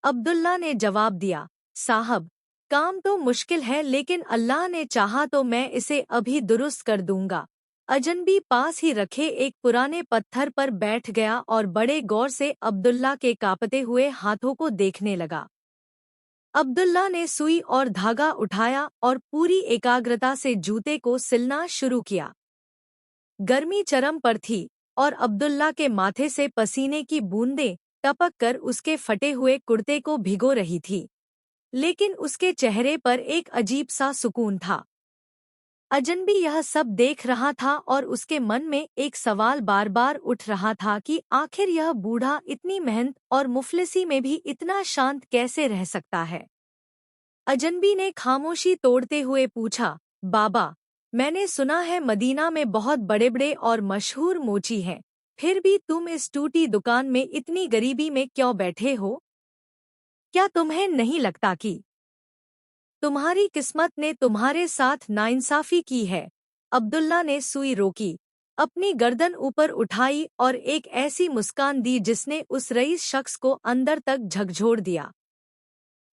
अब्दुल्ला ने जवाब दिया, साहब, काम तो मुश्किल है, लेकिन अल्लाह ने चाहा तो मैं इसे अभी दुरुस्त कर दूंगा। अजनबी पास ही रखे एक पुराने पत्थर पर बैठ गया और बड़े गौर से अब्दुल्ला के कांपते हुए हाथों को देखने लगा। अब्दुल्ला ने सुई और धागा उठाया और पूरी एकाग्रता से जूते को सिलना शुरू किया। गर्मी चरम पर थी और अब्दुल्ला के माथे से पसीने की बूंदें टपक कर उसके फटे हुए कुर्ते को भिगो रही थी, लेकिन उसके चेहरे पर एक अजीब सा सुकून था। अजनबी यह सब देख रहा था और उसके मन में एक सवाल बार बार उठ रहा था कि आखिर यह बूढ़ा इतनी मेहनत और मुफलिसी में भी इतना शांत कैसे रह सकता है। अजनबी ने खामोशी तोड़ते हुए पूछा, बाबा, मैंने सुना है मदीना में बहुत बड़े बड़े और मशहूर मोची हैं, फिर भी तुम इस टूटी दुकान में इतनी गरीबी में क्यों बैठे हो? क्या तुम्हें नहीं लगता कि तुम्हारी किस्मत ने तुम्हारे साथ नाइंसाफी की है? अब्दुल्ला ने सुई रोकी, अपनी गर्दन ऊपर उठाई और एक ऐसी मुस्कान दी जिसने उस रईस शख्स को अंदर तक झकझोर दिया।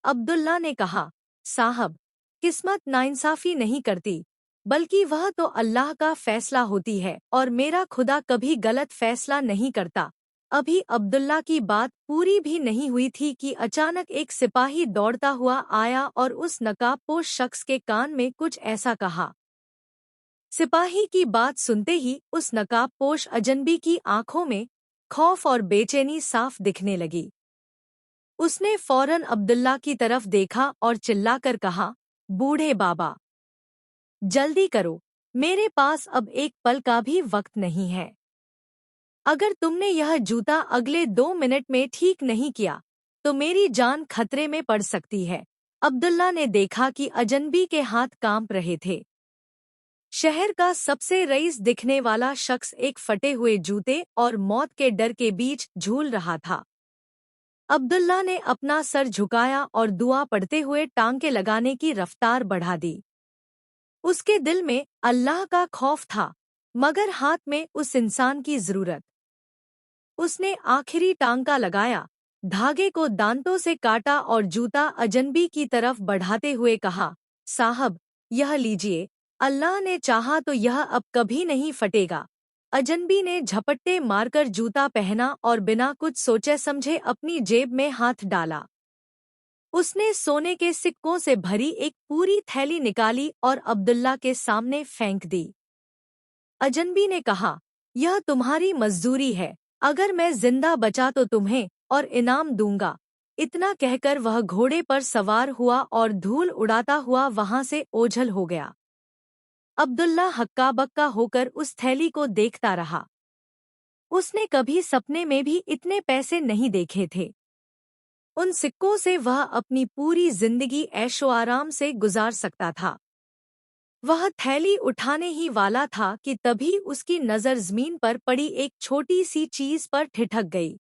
अब्दुल्ला ने कहा, साहब, किस्मत नाइंसाफी नहीं करती, बल्कि वह तो अल्लाह का फैसला होती है और मेरा खुदा कभी गलत फैसला नहीं करता। अभी अब्दुल्ला की बात पूरी भी नहीं हुई थी कि अचानक एक सिपाही दौड़ता हुआ आया और उस नकाबपोश शख्स के कान में कुछ ऐसा कहा। सिपाही की बात सुनते ही उस नकाबपोश अजनबी की आंखों में खौफ और बेचैनी साफ दिखने लगी। उसने फौरन अब्दुल्ला की तरफ देखा और चिल्लाकर कहा, बूढ़े बाबा, जल्दी करो, मेरे पास अब एक पल का भी वक्त नहीं है। अगर तुमने यह जूता अगले 2 मिनट में ठीक नहीं किया तो मेरी जान खतरे में पड़ सकती है। अब्दुल्ला ने देखा कि अजनबी के हाथ कांप रहे थे। शहर का सबसे रईस दिखने वाला शख्स एक फटे हुए जूते और मौत के डर के बीच झूल रहा था। अब्दुल्ला ने अपना सर झुकाया और दुआ पढ़ते हुए टांके लगाने की रफ्तार बढ़ा दी। उसके दिल में अल्लाह का खौफ था, मगर हाथ में उस इंसान की जरूरत। उसने आखिरी टांका लगाया, धागे को दांतों से काटा और जूता अजनबी की तरफ बढ़ाते हुए कहा, साहब, यह लीजिए, अल्लाह ने चाहा तो यह अब कभी नहीं फटेगा। अजनबी ने झपट्टे मारकर जूता पहना और बिना कुछ सोचे समझे अपनी जेब में हाथ डाला। उसने सोने के सिक्कों से भरी एक पूरी थैली निकाली और अब्दुल्ला के सामने फेंक दी। अजनबी ने कहा, यह तुम्हारी मजदूरी है, अगर मैं जिंदा बचा तो तुम्हें और इनाम दूंगा। इतना कहकर वह घोड़े पर सवार हुआ और धूल उड़ाता हुआ वहां से ओझल हो गया। अब्दुल्ला हक्का बक्का होकर उस थैली को देखता रहा। उसने कभी सपने में भी इतने पैसे नहीं देखे थे। उन सिक्कों से वह अपनी पूरी जिंदगी ऐशो आराम से गुजार सकता था। वह थैली उठाने ही वाला था कि तभी उसकी नज़र जमीन पर पड़ी एक छोटी सी चीज पर ठिठक गई।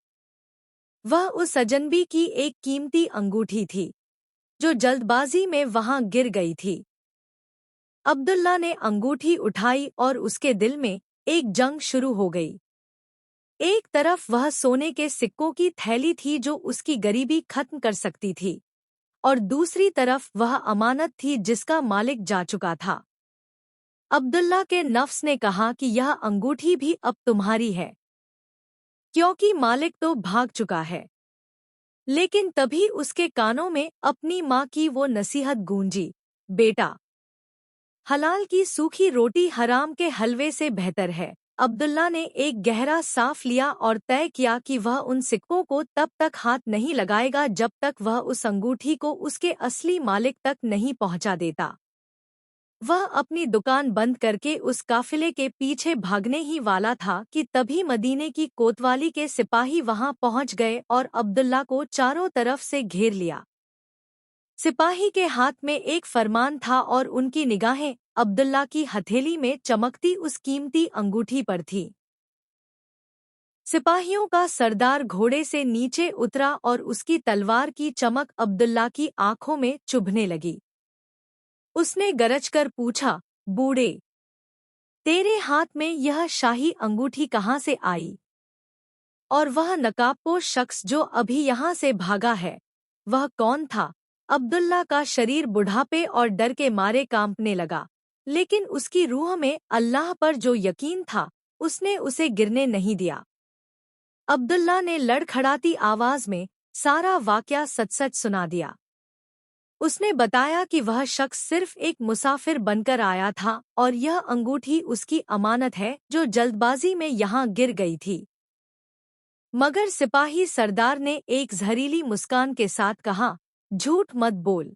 वह उस अजनबी की एक कीमती अंगूठी थी, जो जल्दबाजी में वहां गिर गई थी। अब्दुल्ला ने अंगूठी उठाई और उसके दिल में एक जंग शुरू हो गई। एक तरफ वह सोने के सिक्कों की थैली थी जो उसकी गरीबी खत्म कर सकती थी, और दूसरी तरफ वह अमानत थी जिसका मालिक जा चुका था। अब्दुल्ला के नफ्स ने कहा कि यह अंगूठी भी अब तुम्हारी है, क्योंकि मालिक तो भाग चुका है। लेकिन तभी उसके कानों में अपनी माँ की वो नसीहत गूंजी, बेटा, हलाल की सूखी रोटी हराम के हलवे से बेहतर है। अब्दुल्ला ने एक गहरा सांस लिया और तय किया कि वह उन सिक्कों को तब तक हाथ नहीं लगाएगा जब तक वह उस अंगूठी को उसके असली मालिक तक नहीं पहुंचा देता। वह अपनी दुकान बंद करके उस काफिले के पीछे भागने ही वाला था कि तभी मदीने की कोतवाली के सिपाही वहां पहुंच गए और अब्दुल्ला को चारों तरफ से घेर लिया। सिपाही के हाथ में एक फरमान था और उनकी निगाहें अब्दुल्ला की हथेली में चमकती उस कीमती अंगूठी पर थी। सिपाहियों का सरदार घोड़े से नीचे उतरा और उसकी तलवार की चमक अब्दुल्ला की आंखों में चुभने लगी। उसने गरजकर पूछा, बूढ़े, तेरे हाथ में यह शाही अंगूठी कहाँ से आई? और वह नकाबपोश शख्स जो अभी यहाँ से भागा है, वह कौन था? अब्दुल्ला का शरीर बुढ़ापे और डर के मारे कांपने लगा, लेकिन उसकी रूह में अल्लाह पर जो यकीन था, उसने उसे गिरने नहीं दिया। अब्दुल्ला ने लड़खड़ाती आवाज में सारा वाकया सच-सच सुना दिया। उसने बताया कि वह शख्स सिर्फ एक मुसाफिर बनकर आया था और यह अंगूठी उसकी अमानत है जो जल्दबाजी में यहाँ गिर गई थी। मगर सिपाही सरदार ने एक जहरीली मुस्कान के साथ कहा, झूठ मत बोल।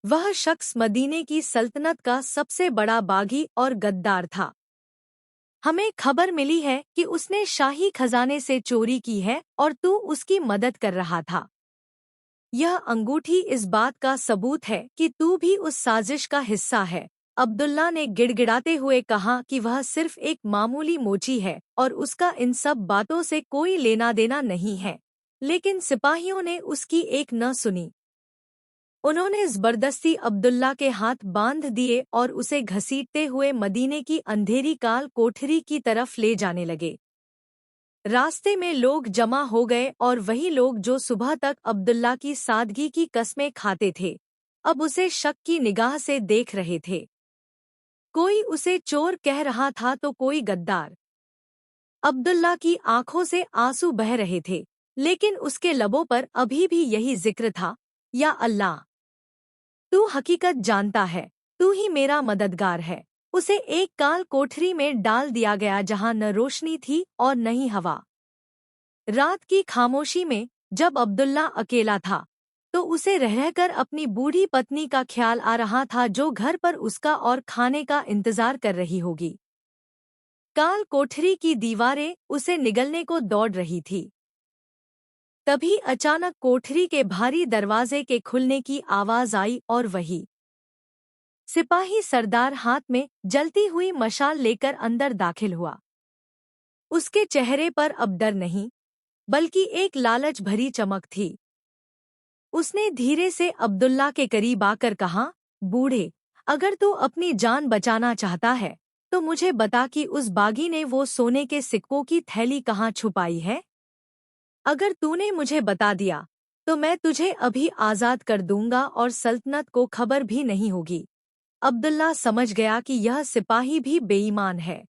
वह शख्स मदीने की सल्तनत का सबसे बड़ा बागी और गद्दार था। हमें खबर मिली है कि उसने शाही खजाने से चोरी की है और तू उसकी मदद कर रहा था। यह अंगूठी इस बात का सबूत है कि तू भी उस साजिश का हिस्सा है। अब्दुल्ला ने गिड़गिड़ाते हुए कहा कि वह सिर्फ एक मामूली मोची है और उसका इन सब बातों से कोई लेना देना नहीं है। लेकिन सिपाहियों ने उसकी एक न सुनी। उन्होंने जबरदस्ती अब्दुल्ला के हाथ बांध दिए और उसे घसीटते हुए मदीने की अंधेरी काल कोठरी की तरफ ले जाने लगे। रास्ते में लोग जमा हो गए और वही लोग जो सुबह तक अब्दुल्ला की सादगी की कस्में खाते थे, अब उसे शक की निगाह से देख रहे थे। कोई उसे चोर कह रहा था तो कोई गद्दार। अब्दुल्ला की आंखों से आंसू बह रहे थे, लेकिन उसके लबों पर अभी भी यही जिक्र था, या अल्लाह, तू हकीकत जानता है, तू ही मेरा मददगार है। उसे एक काल कोठरी में डाल दिया गया जहां न रोशनी थी और न ही हवा। रात की खामोशी में जब अब्दुल्ला अकेला था, तो उसे रह रहकर अपनी बूढ़ी पत्नी का ख्याल आ रहा था जो घर पर उसका और खाने का इंतजार कर रही होगी। काल कोठरी की दीवारें उसे निगलने को दौड़ रही थी। तभी अचानक कोठरी के भारी दरवाजे के खुलने की आवाज आई और वही सिपाही सरदार हाथ में जलती हुई मशाल लेकर अंदर दाखिल हुआ। उसके चेहरे पर अब डर नहीं, बल्कि एक लालच भरी चमक थी। उसने धीरे से अब्दुल्ला के करीब आकर कहा, बूढ़े, अगर तू अपनी जान बचाना चाहता है तो मुझे बता कि उस बागी ने वो सोने के सिक्कों की थैली कहाँ छुपाई है। अगर तूने मुझे बता दिया तो मैं तुझे अभी आजाद कर दूंगा और सल्तनत को खबर भी नहीं होगी। अब्दुल्ला समझ गया कि यह सिपाही भी बेईमान है।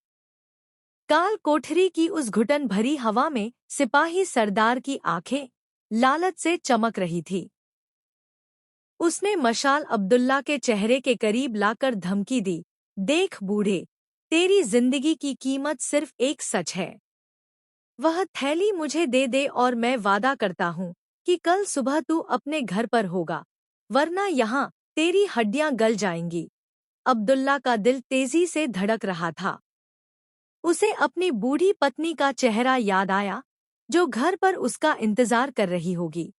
काल कोठरी की उस घुटन भरी हवा में सिपाही सरदार की आंखें लालच से चमक रही थी। उसने मशाल अब्दुल्ला के चेहरे के करीब लाकर धमकी दी, देख बूढ़े, तेरी जिंदगी की कीमत सिर्फ एक सच है। वह थैली मुझे दे दे और मैं वादा करता हूँ कि कल सुबह तू अपने घर पर होगा, वरना यहाँ तेरी हड्डियां गल जाएंगी। अब्दुल्ला का दिल तेजी से धड़क रहा था। उसे अपनी बूढ़ी पत्नी का चेहरा याद आया, जो घर पर उसका इंतजार कर रही होगी।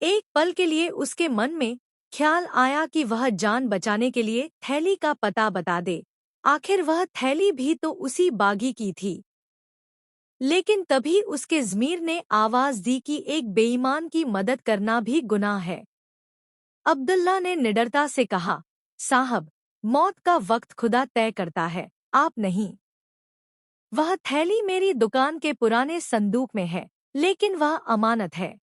एक पल के लिए उसके मन में ख्याल आया कि वह जान बचाने के लिए थैली का पता बता दे। आखिर वह थैली भी तो उसी बागी की थी। लेकिन तभी उसके ज़मीर ने आवाज दी कि एक बेईमान की मदद करना भी गुनाह है। अब्दुल्ला ने निडरता से कहा, साहब, मौत का वक्त खुदा तय करता है, आप नहीं। वह थैली मेरी दुकान के पुराने संदूक में है, लेकिन वह अमानत है।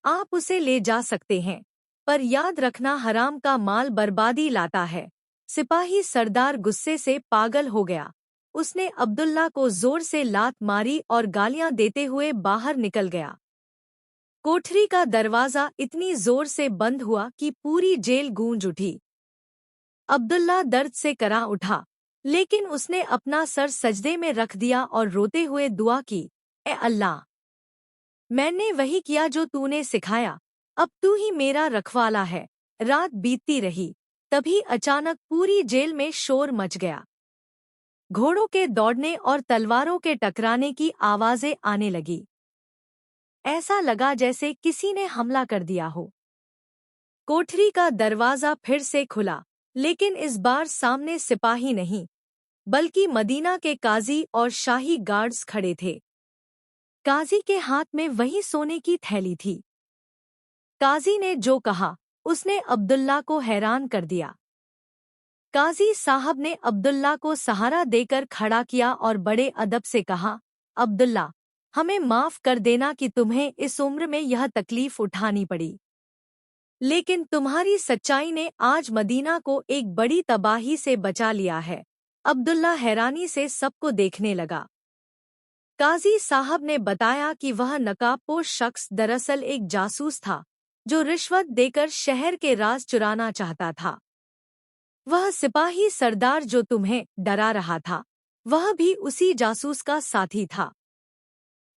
आप उसे ले जा सकते हैं, पर याद रखना हराम का माल बर्बादी लाता है। सिपाही सरदार गुस्से से पागल हो गया। उसने अब्दुल्ला को जोर से लात मारी और गालियां देते हुए बाहर निकल गया। कोठरी का दरवाजा इतनी जोर से बंद हुआ कि पूरी जेल गूंज उठी। अब्दुल्ला दर्द से करा उठा, लेकिन उसने अपना सर सजदे में रख दिया और रोते हुए दुआ की, ए अल्लाह, मैंने वही किया जो तूने सिखाया, अब तू ही मेरा रखवाला है। रात बीतती रही, तभी अचानक पूरी जेल में शोर मच गया। घोड़ों के दौड़ने और तलवारों के टकराने की आवाजें आने लगी। ऐसा लगा जैसे किसी ने हमला कर दिया हो। कोठरी का दरवाजा फिर से खुला, लेकिन इस बार सामने सिपाही नहीं, बल्कि मदीना के काजी और शाही गार्ड्स खड़े थे। काजी के हाथ में वही सोने की थैली थी। काजी ने जो कहा, उसने अब्दुल्ला को हैरान कर दिया। काजी साहब ने अब्दुल्ला को सहारा देकर खड़ा किया और बड़े अदब से कहा, अब्दुल्ला, हमें माफ कर देना कि तुम्हें इस उम्र में यह तकलीफ उठानी पड़ी, लेकिन तुम्हारी सच्चाई ने आज मदीना को एक बड़ी तबाही से बचा लिया है। अब्दुल्ला हैरानी से सबको देखने लगा। काजी साहब ने बताया कि वह नकाबपोश शख्स दरअसल एक जासूस था, जो रिश्वत देकर शहर के राज चुराना चाहता था। वह सिपाही सरदार जो तुम्हें डरा रहा था, वह भी उसी जासूस का साथी था।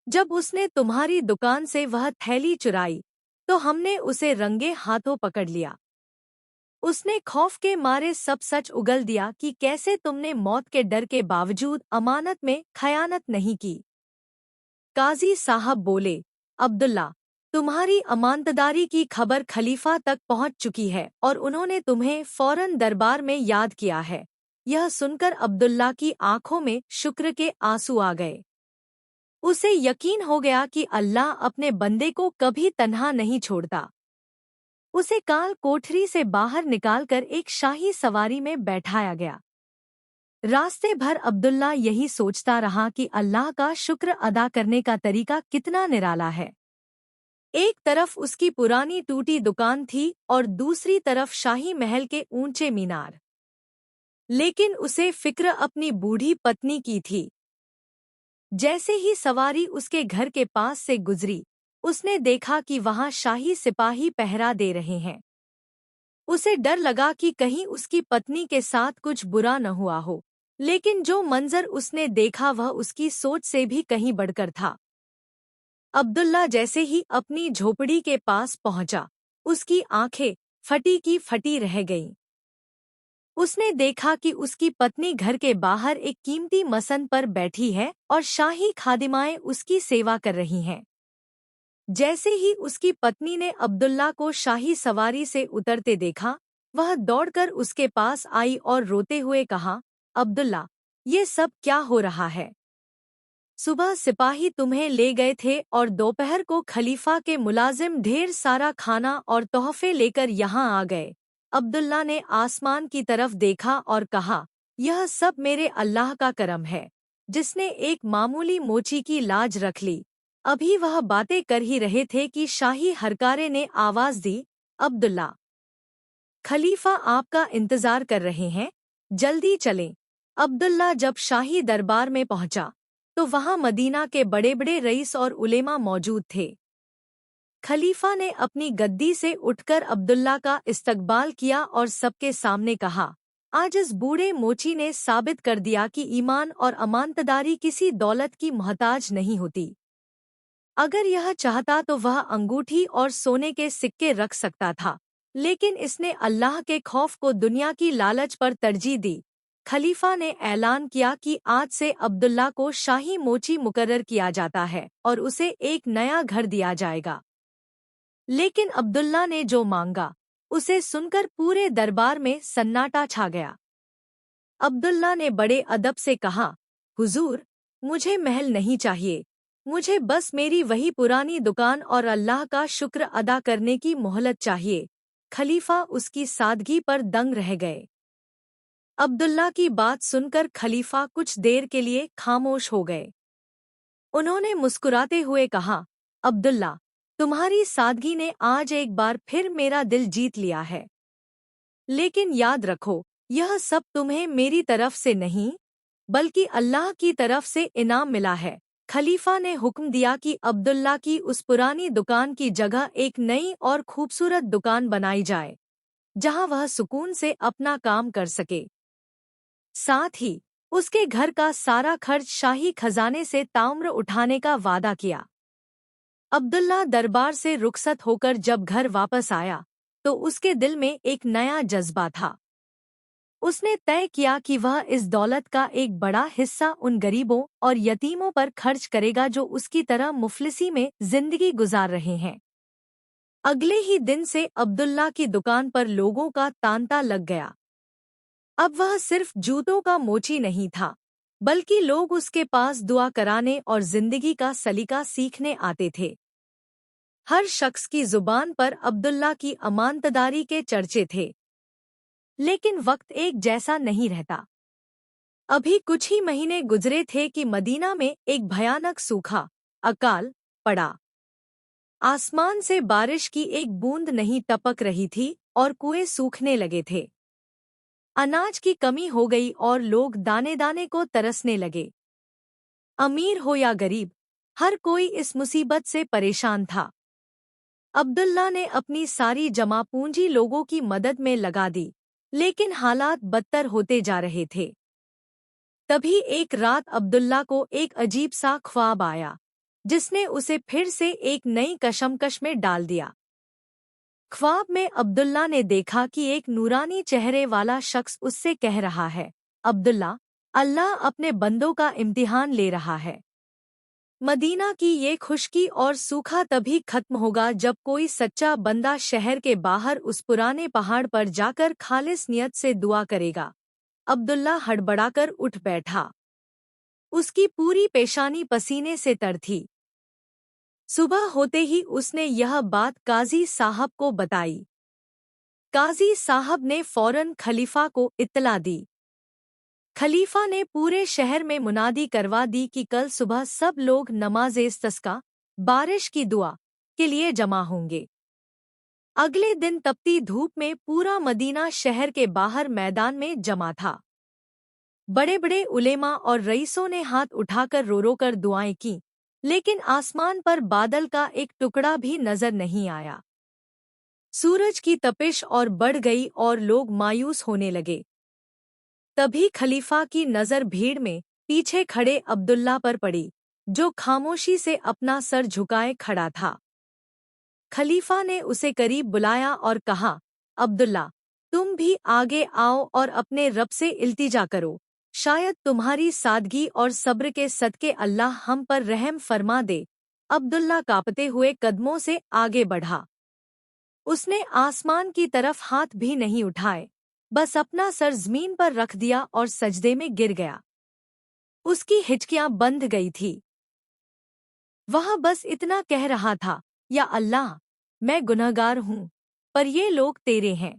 जब उसने तुम्हारी दुकान से वह थैली चुराई, तो हमने उसे रंगे हाथों पकड़ लिया। उसने खौफ के मारे सब सच उगल दिया कि कैसे तुमने मौत के डर के बावजूद अमानत में खयानत नहीं की। काजी साहब बोले, अब्दुल्ला, तुम्हारी अमानतदारी की खबर खलीफा तक पहुंच चुकी है और उन्होंने तुम्हें फौरन दरबार में याद किया है। यह सुनकर अब्दुल्ला की आंखों में शुक्र के आंसू आ गए। उसे यकीन हो गया कि अल्लाह अपने बंदे को कभी तन्हा नहीं छोड़ता। उसे काल कोठरी से बाहर निकालकर एक शाही सवारी में बैठाया गया। रास्ते भर अब्दुल्ला यही सोचता रहा कि अल्लाह का शुक्र अदा करने का तरीका कितना निराला है। एक तरफ उसकी पुरानी टूटी दुकान थी और दूसरी तरफ शाही महल के ऊंचे मीनार। लेकिन उसे फिक्र अपनी बूढ़ी पत्नी की थी। जैसे ही सवारी उसके घर के पास से गुजरी, उसने देखा कि वहां शाही सिपाही पहरा दे रहे हैं। उसे डर लगा कि कहीं उसकी पत्नी के साथ कुछ बुरा न हुआ हो, लेकिन जो मंजर उसने देखा वह उसकी सोच से भी कहीं बढ़कर था। अब्दुल्ला जैसे ही अपनी झोपड़ी के पास पहुंचा, उसकी आंखें फटी की फटी रह गईं। उसने देखा कि उसकी पत्नी घर के बाहर एक कीमती मसन पर बैठी है और शाही खादिमाएं उसकी सेवा कर रही हैं। जैसे ही उसकी पत्नी ने अब्दुल्ला को शाही सवारी से उतरते देखा, वह दौड़कर उसके पास आई और रोते हुए कहा, अब्दुल्ला, ये सब क्या हो रहा है? सुबह सिपाही तुम्हें ले गए थे और दोपहर को खलीफा के मुलाजिम ढेर सारा खाना और तोहफे लेकर यहाँ आ गए। अब्दुल्ला ने आसमान की तरफ देखा और कहा, यह सब मेरे अल्लाह का करम है, जिसने एक मामूली मोची की लाज रख ली। अभी वह बातें कर ही रहे थे कि शाही हरकारे ने आवाज दी, अब्दुल्ला, खलीफा आपका इंतजार कर रहे हैं, जल्दी चलें। अब्दुल्ला जब शाही दरबार में पहुंचा, तो वहां मदीना के बड़े बड़े रईस और उलेमा मौजूद थे। खलीफा ने अपनी गद्दी से उठकर अब्दुल्ला का इस्तकबाल किया और सबके सामने कहा, आज इस बूढ़े मोची ने साबित कर दिया कि ईमान और अमानतदारी किसी दौलत की मोहताज नहीं होती। अगर यह चाहता तो वह अंगूठी और सोने के सिक्के रख सकता था, लेकिन इसने अल्लाह के खौफ को दुनिया की लालच पर तरजीह दी। खलीफा ने ऐलान किया कि आज से अब्दुल्ला को शाही मोची मुकर्रर किया जाता है और उसे एक नया घर दिया जाएगा। लेकिन अब्दुल्ला ने जो मांगा, उसे सुनकर पूरे दरबार में सन्नाटा छा गया। अब्दुल्ला ने बड़े अदब से कहा, हुजूर, मुझे महल नहीं चाहिए, मुझे बस मेरी वही पुरानी दुकान और अल्लाह का शुक्र अदा करने की मोहलत चाहिए। खलीफा उसकी सादगी पर दंग रह गए। अब्दुल्ला की बात सुनकर खलीफा कुछ देर के लिए खामोश हो गए। उन्होंने मुस्कुराते हुए कहा, अब्दुल्ला, तुम्हारी सादगी ने आज एक बार फिर मेरा दिल जीत लिया है। लेकिन याद रखो, यह सब तुम्हें मेरी तरफ से नहीं, बल्कि अल्लाह की तरफ से इनाम मिला है। खलीफा ने हुक्म दिया कि अब्दुल्ला की उस पुरानी दुकान की जगह एक नई और खूबसूरत दुकान बनाई जाए, जहां वह सुकून से अपना काम कर सके। साथ ही उसके घर का सारा खर्च शाही खजाने से ताउम्र उठाने का वादा किया। अब्दुल्ला दरबार से रुखसत होकर जब घर वापस आया, तो उसके दिल में एक नया जज्बा था। उसने तय किया कि वह इस दौलत का एक बड़ा हिस्सा उन गरीबों और यतीमों पर खर्च करेगा जो उसकी तरह मुफलिसी में जिंदगी गुजार रहे हैं। अगले ही दिन से अब्दुल्ला की दुकान पर लोगों का तांता लग गया। अब वह सिर्फ जूतों का मोची नहीं था, बल्कि लोग उसके पास दुआ कराने और जिंदगी का सलीका सीखने आते थे। हर शख्स की जुबान पर अब्दुल्ला की अमानतदारी के चर्चे थे। लेकिन वक्त एक जैसा नहीं रहता। अभी कुछ ही महीने गुजरे थे कि मदीना में एक भयानक सूखा, अकाल, पड़ा। आसमान से बारिश की एक बूंद नहीं टपक रही थी और कुएं सूखने लगे थे। अनाज की कमी हो गई और लोग दाने दाने को तरसने लगे। अमीर हो या गरीब, हर कोई इस मुसीबत से परेशान था। अब्दुल्ला ने अपनी सारी जमा पूंजी लोगों की मदद में लगा दी, लेकिन हालात बदतर होते जा रहे थे। तभी एक रात अब्दुल्ला को एक अजीब सा ख्वाब आया, जिसने उसे फिर से एक नई कशमकश में डाल दिया। ख्वाब में अब्दुल्ला ने देखा कि एक नूरानी चेहरे वाला शख्स उससे कह रहा है, अब्दुल्ला, अल्लाह अपने बंदों का इम्तिहान ले रहा है। मदीना की ये खुश्की और सूखा तभी खत्म होगा जब कोई सच्चा बंदा शहर के बाहर उस पुराने पहाड़ पर जाकर खालिस नियत से दुआ करेगा। अब्दुल्ला हड़बड़ाकर उठ बैठा। उसकी पूरी पेशानी पसीने से तर थी। सुबह होते ही उसने यह बात काजी साहब को बताई। काजी साहब ने फौरन खलीफा को इत्तला दी। खलीफा ने पूरे शहर में मुनादी करवा दी कि कल सुबह सब लोग नमाज़-ए-इस्तिस्का, बारिश की दुआ के लिए जमा होंगे। अगले दिन तपती धूप में पूरा मदीना शहर के बाहर मैदान में जमा था। बड़े बड़े उलेमा और रईसों ने हाथ उठाकर रो रो कर दुआएं की, लेकिन आसमान पर बादल का एक टुकड़ा भी नजर नहीं आया। सूरज की तपिश और बढ़ गई और लोग मायूस होने लगे। तभी खलीफा की नजर भीड़ में पीछे खड़े अब्दुल्ला पर पड़ी, जो खामोशी से अपना सर झुकाए खड़ा था। खलीफा ने उसे करीब बुलाया और कहा, अब्दुल्ला, तुम भी आगे आओ और अपने रब से इल्तिजा करो। शायद तुम्हारी सादगी और सब्र के सदके अल्लाह हम पर रहम फरमा दे। अब्दुल्ला कांपते हुए कदमों से आगे बढ़ा। उसने आसमान की तरफ हाथ भी नहीं उठाए, बस अपना सर जमीन पर रख दिया और सजदे में गिर गया। उसकी हिचकियां बंध गई थी। वह बस इतना कह रहा था, या अल्लाह, मैं गुनहगार हूँ, पर ये लोग तेरे हैं,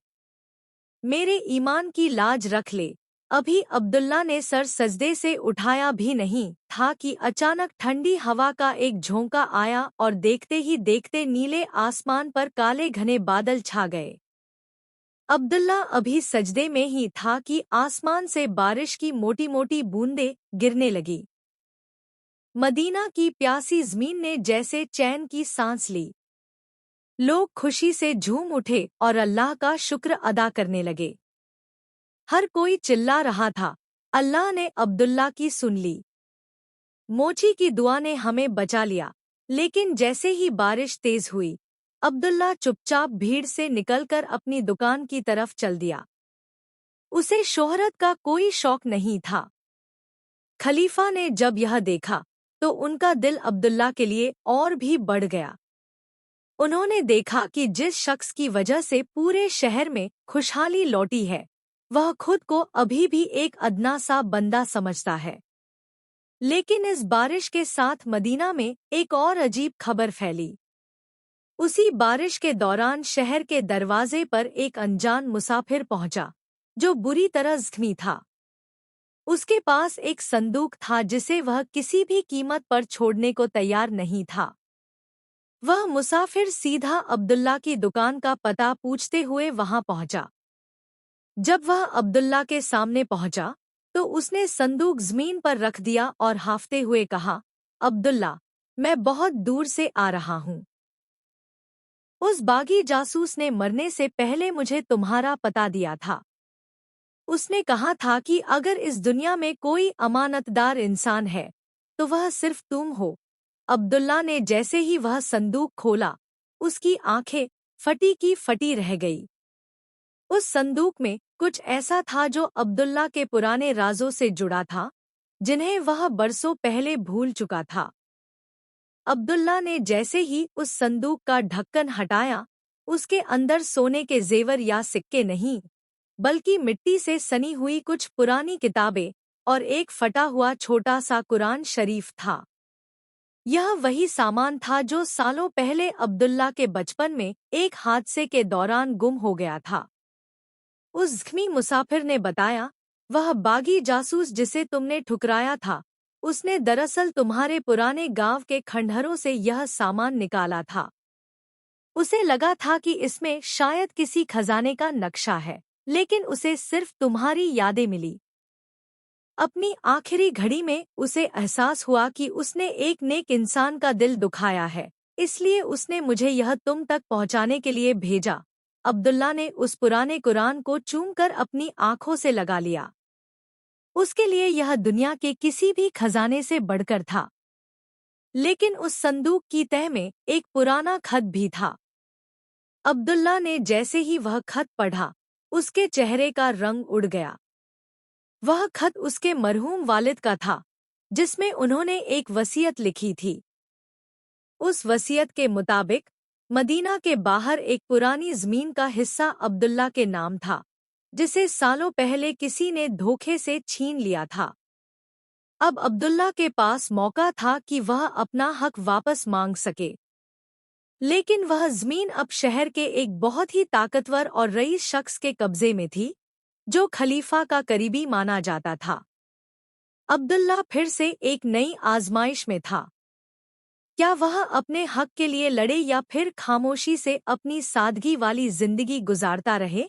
मेरे ईमान की लाज रख ले। अभी अब्दुल्ला ने सर सजदे से उठाया भी नहीं था कि अचानक ठंडी हवा का एक झोंका आया और देखते ही देखते नीले आसमान पर काले घने बादल छा गए। अब्दुल्ला अभी सजदे में ही था कि आसमान से बारिश की मोटी मोटी बूंदें गिरने लगी। मदीना की प्यासी जमीन ने जैसे चैन की सांस ली। लोग खुशी से झूम उठे और अल्लाह का शुक्र अदा करने लगे। हर कोई चिल्ला रहा था, अल्लाह ने अब्दुल्ला की सुन ली। मोची की दुआ ने हमें बचा लिया। लेकिन जैसे ही बारिश तेज हुई, अब्दुल्ला चुपचाप भीड़ से निकलकर अपनी दुकान की तरफ चल दिया। उसे शोहरत का कोई शौक नहीं था। खलीफा ने जब यह देखा तो उनका दिल अब्दुल्ला के लिए और भी बढ़ गया। उन्होंने देखा कि जिस शख्स की वजह से पूरे शहर में खुशहाली लौटी है, वह खुद को अभी भी एक अदना सा बंदा समझता है। लेकिन इस बारिश के साथ मदीना में एक और अजीब खबर फैली। उसी बारिश के दौरान शहर के दरवाजे पर एक अनजान मुसाफिर पहुंचा, जो बुरी तरह जख्मी था। उसके पास एक संदूक था जिसे वह किसी भी कीमत पर छोड़ने को तैयार नहीं था। वह मुसाफिर सीधा अब्दुल्ला की दुकान का पता पूछते हुए वहां पहुंचा। जब वह अब्दुल्ला के सामने पहुंचा तो उसने संदूक जमीन पर रख दिया और हाफते हुए कहा, अब्दुल्ला, मैं बहुत दूर से आ रहा हूँ। उस बागी जासूस ने मरने से पहले मुझे तुम्हारा पता दिया था। उसने कहा था कि अगर इस दुनिया में कोई अमानतदार इंसान है तो वह सिर्फ तुम हो। अब्दुल्ला ने जैसे ही वह संदूक खोला, उसकी आंखें फटी की फटी रह गई। उस संदूक में कुछ ऐसा था जो अब्दुल्ला के पुराने राजों से जुड़ा था, जिन्हें वह बरसों पहले भूल चुका था। अब्दुल्ला ने जैसे ही उस संदूक का ढक्कन हटाया, उसके अंदर सोने के जेवर या सिक्के नहीं, बल्कि मिट्टी से सनी हुई कुछ पुरानी किताबें और एक फटा हुआ छोटा सा कुरान शरीफ था। यह वही सामान था जो सालों पहले अब्दुल्ला के बचपन में एक हादसे के दौरान गुम हो गया था। उस जख्मी मुसाफिर ने बताया, वह बागी जासूस जिसे तुमने ठुकराया था, उसने दरअसल तुम्हारे पुराने गांव के खंडहरों से यह सामान निकाला था। उसे लगा था कि इसमें शायद किसी खजाने का नक्शा है, लेकिन उसे सिर्फ तुम्हारी यादें मिली। अपनी आखिरी घड़ी में उसे एहसास हुआ कि उसने एक नेक इंसान का दिल दुखाया है, इसलिए उसने मुझे यह तुम तक पहुंचाने के लिए भेजा। अब्दुल्ला ने उस पुराने कुरान को चूमकर अपनी आंखों से लगा लिया। उसके लिए यह दुनिया के किसी भी खजाने से बढ़कर था। लेकिन उस संदूक की तह में एक पुराना खत भी था। अब्दुल्ला ने जैसे ही वह खत पढ़ा, उसके चेहरे का रंग उड़ गया। वह खत उसके मरहूम वालिद का था, जिसमें उन्होंने एक वसीयत लिखी थी। उस वसीयत के मुताबिक मदीना के बाहर एक पुरानी जमीन का हिस्सा अब्दुल्ला के नाम था, जिसे सालों पहले किसी ने धोखे से छीन लिया था। अब अब्दुल्ला के पास मौका था कि वह अपना हक वापस मांग सके। लेकिन वह जमीन अब शहर के एक बहुत ही ताकतवर और रईस शख्स के कब्जे में थी, जो खलीफा का करीबी माना जाता था। अब्दुल्ला फिर से एक नई आजमाइश में था। क्या वह अपने हक के लिए लड़े या फिर खामोशी से अपनी सादगी वाली जिंदगी गुजारता रहे?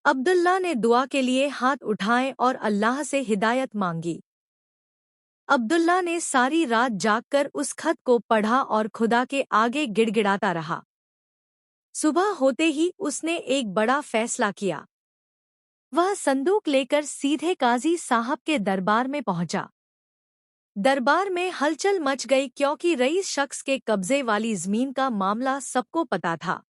अब्दुल्ला ने दुआ के लिए हाथ उठाए और अल्लाह से हिदायत मांगी। अब्दुल्ला ने सारी रात जागकर उस खत को पढ़ा और खुदा के आगे गिड़गिड़ाता रहा। सुबह होते ही उसने एक बड़ा फैसला किया। वह संदूक लेकर सीधे काजी साहब के दरबार में पहुंचा। दरबार में हलचल मच गई, क्योंकि रईस शख्स के कब्जे वाली जमीन का मामला सबको पता था।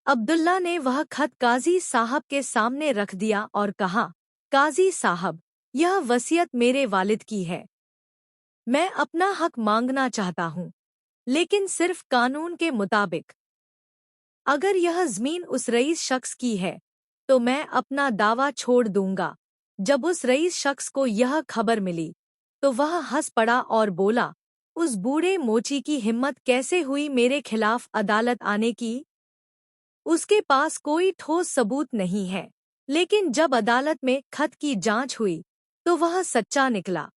अब्दुल्ला ने वह खत काजी साहब के सामने रख दिया और कहा, काजी साहब, यह वसीयत मेरे वालिद की है। मैं अपना हक मांगना चाहता हूँ, लेकिन सिर्फ कानून के मुताबिक। अगर यह जमीन उस रईस शख्स की है, तो मैं अपना दावा छोड़ दूंगा। जब उस रईस शख्स को यह खबर मिली, तो वह हंस पड़ा और बोला, उस बूढ़े मोची की हिम्मत कैसे हुई मेरे खिलाफ अदालत आने की? उसके पास कोई ठोस सबूत नहीं है। लेकिन जब अदालत में खत की जांच हुई, तो वह सच्चा निकला।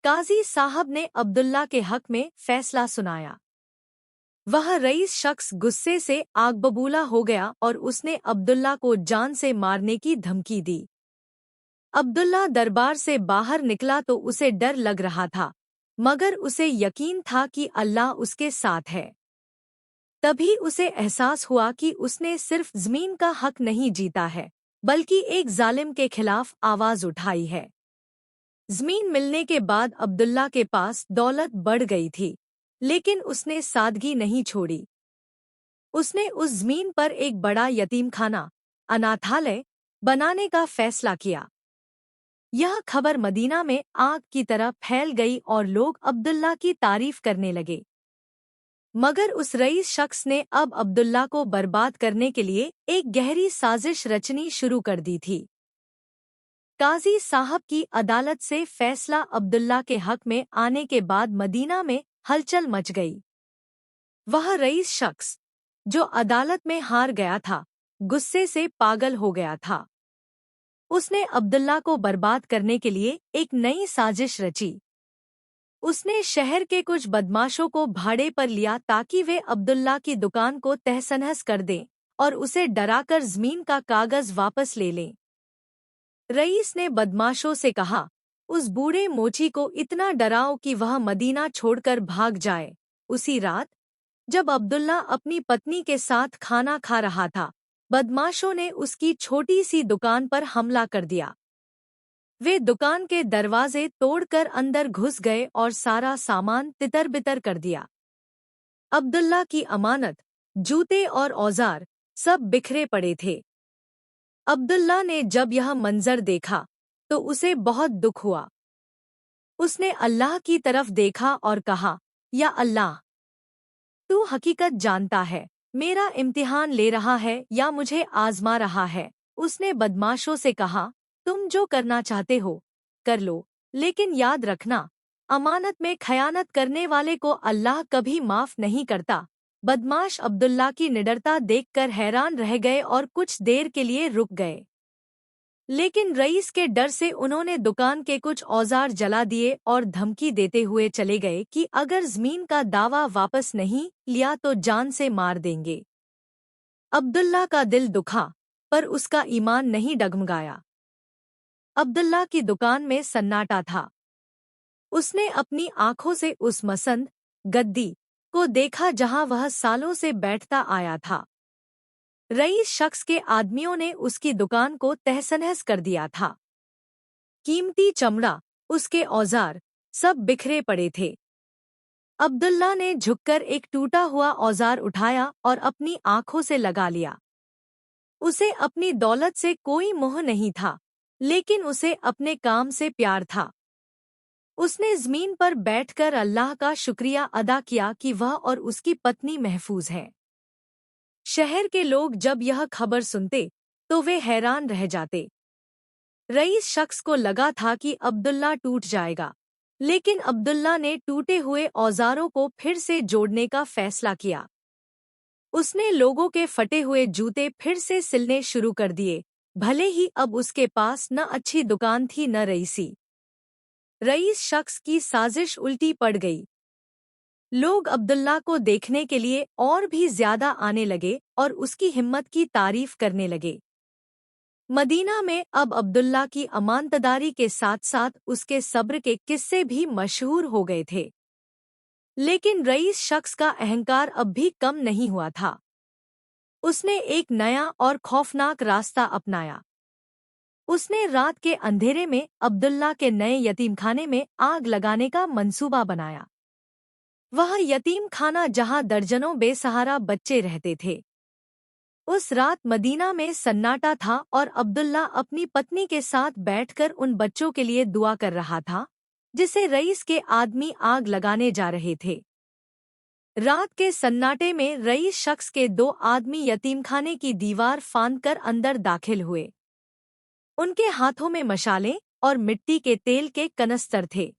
काजी साहब ने अब्दुल्ला के हक में फैसला सुनाया। वह रईस शख्स गुस्से से आग बबूला हो गया और उसने अब्दुल्ला को जान से मारने की धमकी दी। अब्दुल्ला दरबार से बाहर निकला तो उसे डर लग रहा था, मगर उसे यकीन था कि अल्लाह उसके साथ है। तभी उसे एहसास हुआ कि उसने सिर्फ जमीन का हक नहीं जीता है, बल्कि एक जालिम के खिलाफ आवाज उठाई है। जमीन मिलने के बाद अब्दुल्ला के पास दौलत बढ़ गई थी, लेकिन उसने सादगी नहीं छोड़ी। उसने उस जमीन पर एक बड़ा यतीमखाना, अनाथालय, बनाने का फैसला किया। यह खबर मदीना में आग की तरह फैल गई और लोग अब्दुल्ला की तारीफ करने लगे। मगर उस रईस शख्स ने अब अब्दुल्ला को बर्बाद करने के लिए एक गहरी साजिश रचनी शुरू कर दी थी। काजी साहब की अदालत से फैसला अब्दुल्ला के हक में आने के बाद मदीना में हलचल मच गई। वह रईस शख्स, जो अदालत में हार गया था, गुस्से से पागल हो गया था। उसने अब्दुल्ला को बर्बाद करने के लिए एक नई साजिश रची। उसने शहर के कुछ बदमाशों को भाड़े पर लिया ताकि वे अब्दुल्ला की दुकान को तहस-नहस कर दें और उसे डराकर जमीन का कागज वापस ले लें। रईस ने बदमाशों से कहा, उस बूढ़े मोची को इतना डराओ कि वह मदीना छोड़कर भाग जाए। उसी रात, जब अब्दुल्ला अपनी पत्नी के साथ खाना खा रहा था, बदमाशों ने उसकी छोटी सी दुकान पर हमला कर दिया। वे दुकान के दरवाजे तोड़कर अंदर घुस गए और सारा सामान तितर-बितर कर दिया। अब्दुल्ला की अमानत, जूते और औजार सब बिखरे पड़े थे। अब्दुल्ला ने जब यह मंजर देखा, तो उसे बहुत दुख हुआ। उसने अल्लाह की तरफ देखा और कहा, या अल्लाह, तू हकीकत जानता है, मेरा इम्तिहान ले रहा है या मुझे आजमा रहा है। उसने बदमाशों से कहा, तुम जो करना चाहते हो, कर लो, लेकिन याद रखना, अमानत में खयानत करने वाले को अल्लाह कभी माफ नहीं करता। बदमाश अब्दुल्ला की निडरता देखकर हैरान रह गए और कुछ देर के लिए रुक गए। लेकिन रईस के डर से उन्होंने दुकान के कुछ औजार जला दिए और धमकी देते हुए चले गए कि अगर जमीन का दावा वापस नहीं लिया तो जान से मार देंगे। अब्दुल्ला का दिल दुखा, पर उसका ईमान नहीं डगमगाया। अब्दुल्ला की दुकान में सन्नाटा था। उसने अपनी आंखों से उस मसंद गद्दी को देखा जहां वह सालों से बैठता आया था। रईस शख्स के आदमियों ने उसकी दुकान को तहस-नहस कर दिया था। कीमती चमड़ा, उसके औजार, सब बिखरे पड़े थे। अब्दुल्ला ने झुककर एक टूटा हुआ औजार उठाया और अपनी आंखों से लगा लिया। उसे अपनी दौलत से कोई मोह नहीं था, लेकिन उसे अपने काम से प्यार था। उसने ज़मीन पर बैठकर अल्लाह का शुक्रिया अदा किया कि वह और उसकी पत्नी महफूज है। शहर के लोग जब यह खबर सुनते तो वे हैरान रह जाते। रईस शख्स को लगा था कि अब्दुल्ला टूट जाएगा, लेकिन अब्दुल्ला ने टूटे हुए औजारों को फिर से जोड़ने का फैसला किया। उसने लोगों के फटे हुए जूते फिर से सिलने शुरू कर दिए, भले ही अब उसके पास न अच्छी दुकान थी न रईसी। रईस शख्स की साजिश उल्टी पड़ गई। लोग अब्दुल्ला को देखने के लिए और भी ज्यादा आने लगे और उसकी हिम्मत की तारीफ करने लगे। मदीना में अब अब्दुल्ला की अमानतदारी के साथ साथ उसके सब्र के किस्से भी मशहूर हो गए थे। लेकिन रईस शख्स का अहंकार अब भी कम नहीं हुआ था। उसने एक नया और खौफनाक रास्ता अपनाया। उसने रात के अंधेरे में अब्दुल्ला के नए यतीमखाने में आग लगाने का मंसूबा बनाया। वह यतीमखाना जहां दर्जनों बेसहारा बच्चे रहते थे। उस रात मदीना में सन्नाटा था और अब्दुल्ला अपनी पत्नी के साथ बैठकर उन बच्चों के लिए दुआ कर रहा था, जिसे रईस के आदमी आग लगाने जा रहे थे। रात के सन्नाटे में रईस शख्स के 2 आदमी यतीमखाने की दीवार फांदकर अंदर दाखिल हुए। उनके हाथों में मशालें और मिट्टी के तेल के कनस्तर थे।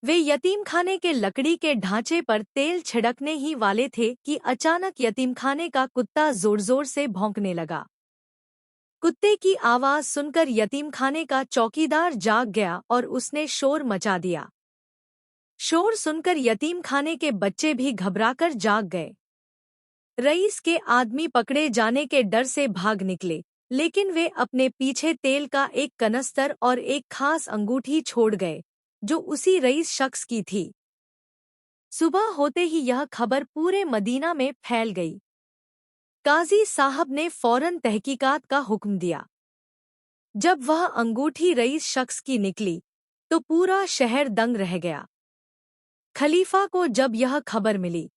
वे यतीमखाने के लकड़ी के ढांचे पर तेल छिड़कने ही वाले थे कि अचानक यतीमखाने का कुत्ता जोर-जोर से भौंकने लगा। कुत्ते की आवाज सुनकर यतीमखाने का चौकीदार जाग गया और उसने शोर मचा दिया। शोर सुनकर यतीमखाने के बच्चे भी घबराकर जाग गए। रईस के आदमी पकड़े जाने के डर से भाग निकले, लेकिन वे अपने पीछे तेल का एक कनस्तर और एक खास अंगूठी छोड़ गए, जो उसी रईस शख्स की थी। सुबह होते ही यह खबर पूरे मदीना में फैल गई। काजी साहब ने फौरन तहकीकात का हुक्म दिया। जब वह अंगूठी रईस शख्स की निकली, तो पूरा शहर दंग रह गया। खलीफा को जब यह खबर मिली,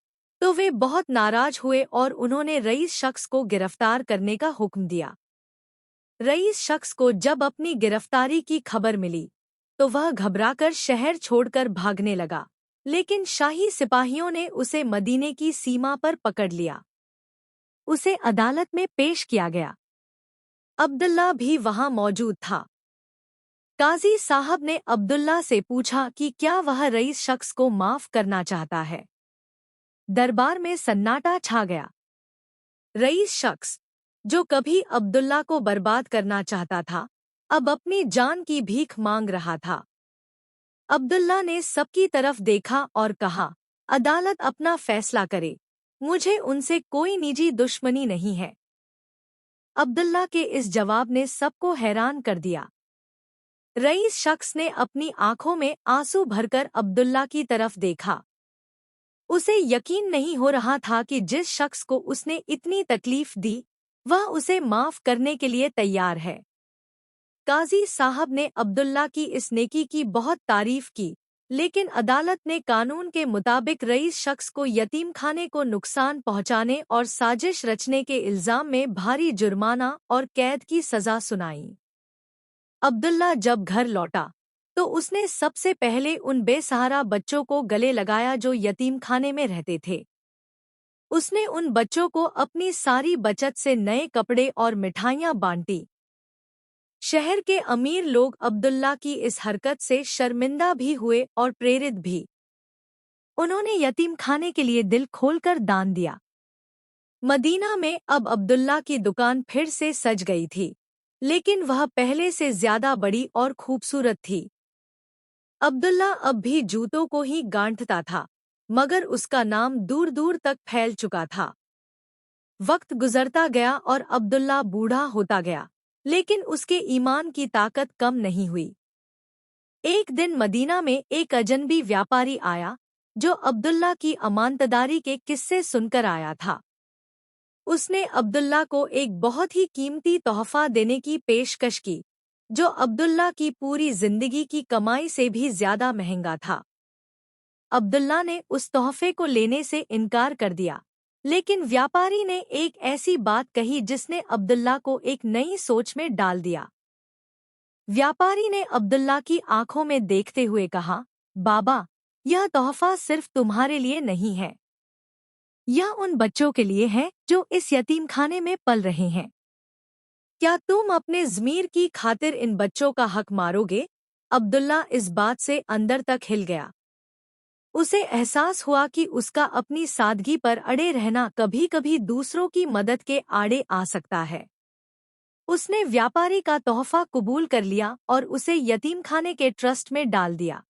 तो वे बहुत नाराज हुए और उन्होंने रईस शख्स को गिरफ्तार करने का हुक्म दिया। रईस शख्स को जब अपनी गिरफ्तारी की खबर मिली, तो वह घबराकर शहर छोड़कर भागने लगा, लेकिन शाही सिपाहियों ने उसे मदीने की सीमा पर पकड़ लिया। उसे अदालत में पेश किया गया। अब्दुल्ला भी वहां मौजूद था। काजी साहब ने अब्दुल्ला से पूछा कि क्या वह रईस शख्स को माफ करना चाहता है। दरबार में सन्नाटा छा गया। रईस शख्स, जो कभी अब्दुल्ला को बर्बाद करना चाहता था, अब अपनी जान की भीख मांग रहा था। अब्दुल्ला ने सबकी तरफ देखा और कहा, अदालत अपना फैसला करे, मुझे उनसे कोई निजी दुश्मनी नहीं है। अब्दुल्ला के इस जवाब ने सबको हैरान कर दिया। रईस शख्स ने अपनी आंखों में आंसू भरकर अब्दुल्ला की तरफ देखा। उसे यकीन नहीं हो रहा था कि जिस शख्स को उसने इतनी तकलीफ दी, वह उसे माफ करने के लिए तैयार है। काजी साहब ने अब्दुल्ला की इस नेकी की बहुत तारीफ की, लेकिन अदालत ने कानून के मुताबिक रईस शख्स को यतीमखाने को नुकसान पहुंचाने और साजिश रचने के इल्जाम में भारी जुर्माना और कैद की सजा सुनाई। अब्दुल्ला जब घर लौटा, तो उसने सबसे पहले उन बेसहारा बच्चों को गले लगाया जो यतीमखाने में रहते थे। उसने उन बच्चों को अपनी सारी बचत से नए कपड़े और मिठाइयाँ बांटी। शहर के अमीर लोग अब्दुल्ला की इस हरकत से शर्मिंदा भी हुए और प्रेरित भी। उन्होंने यतीमखाने के लिए दिल खोलकर दान दिया। मदीना में अब अब्दुल्ला की दुकान फिर से सज गई थी, लेकिन वह पहले से ज्यादा बड़ी और खूबसूरत थी। अब्दुल्ला अब भी जूतों को ही गांठता था, मगर उसका नाम दूर दूर तक फैल चुका था। वक्त गुजरता गया और अब्दुल्ला बूढ़ा होता गया, लेकिन उसके ईमान की ताकत कम नहीं हुई। एक दिन मदीना में एक अजनबी व्यापारी आया, जो अब्दुल्ला की अमानतदारी के किस्से सुनकर आया था। उसने अब्दुल्ला को एक बहुत ही कीमती तोहफा देने की पेशकश की, जो अब्दुल्ला की पूरी जिंदगी की कमाई से भी ज्यादा महंगा था। अब्दुल्ला ने उस तोहफे को लेने से इनकार कर दिया, लेकिन व्यापारी ने एक ऐसी बात कही जिसने अब्दुल्ला को एक नई सोच में डाल दिया। व्यापारी ने अब्दुल्ला की आंखों में देखते हुए कहा, बाबा, यह तोहफा सिर्फ तुम्हारे लिए नहीं है, यह उन बच्चों के लिए है जो इस यतीमखाने में पल रहे हैं। क्या तुम अपने ज़मीर की खातिर इन बच्चों का हक मारोगे? अब्दुल्ला इस बात से अंदर तक हिल गया। उसे एहसास हुआ कि उसका अपनी सादगी पर अड़े रहना कभी-कभी दूसरों की मदद के आड़े आ सकता है। उसने व्यापारी का तोहफा कबूल कर लिया और उसे यतीमखाने के ट्रस्ट में डाल दिया।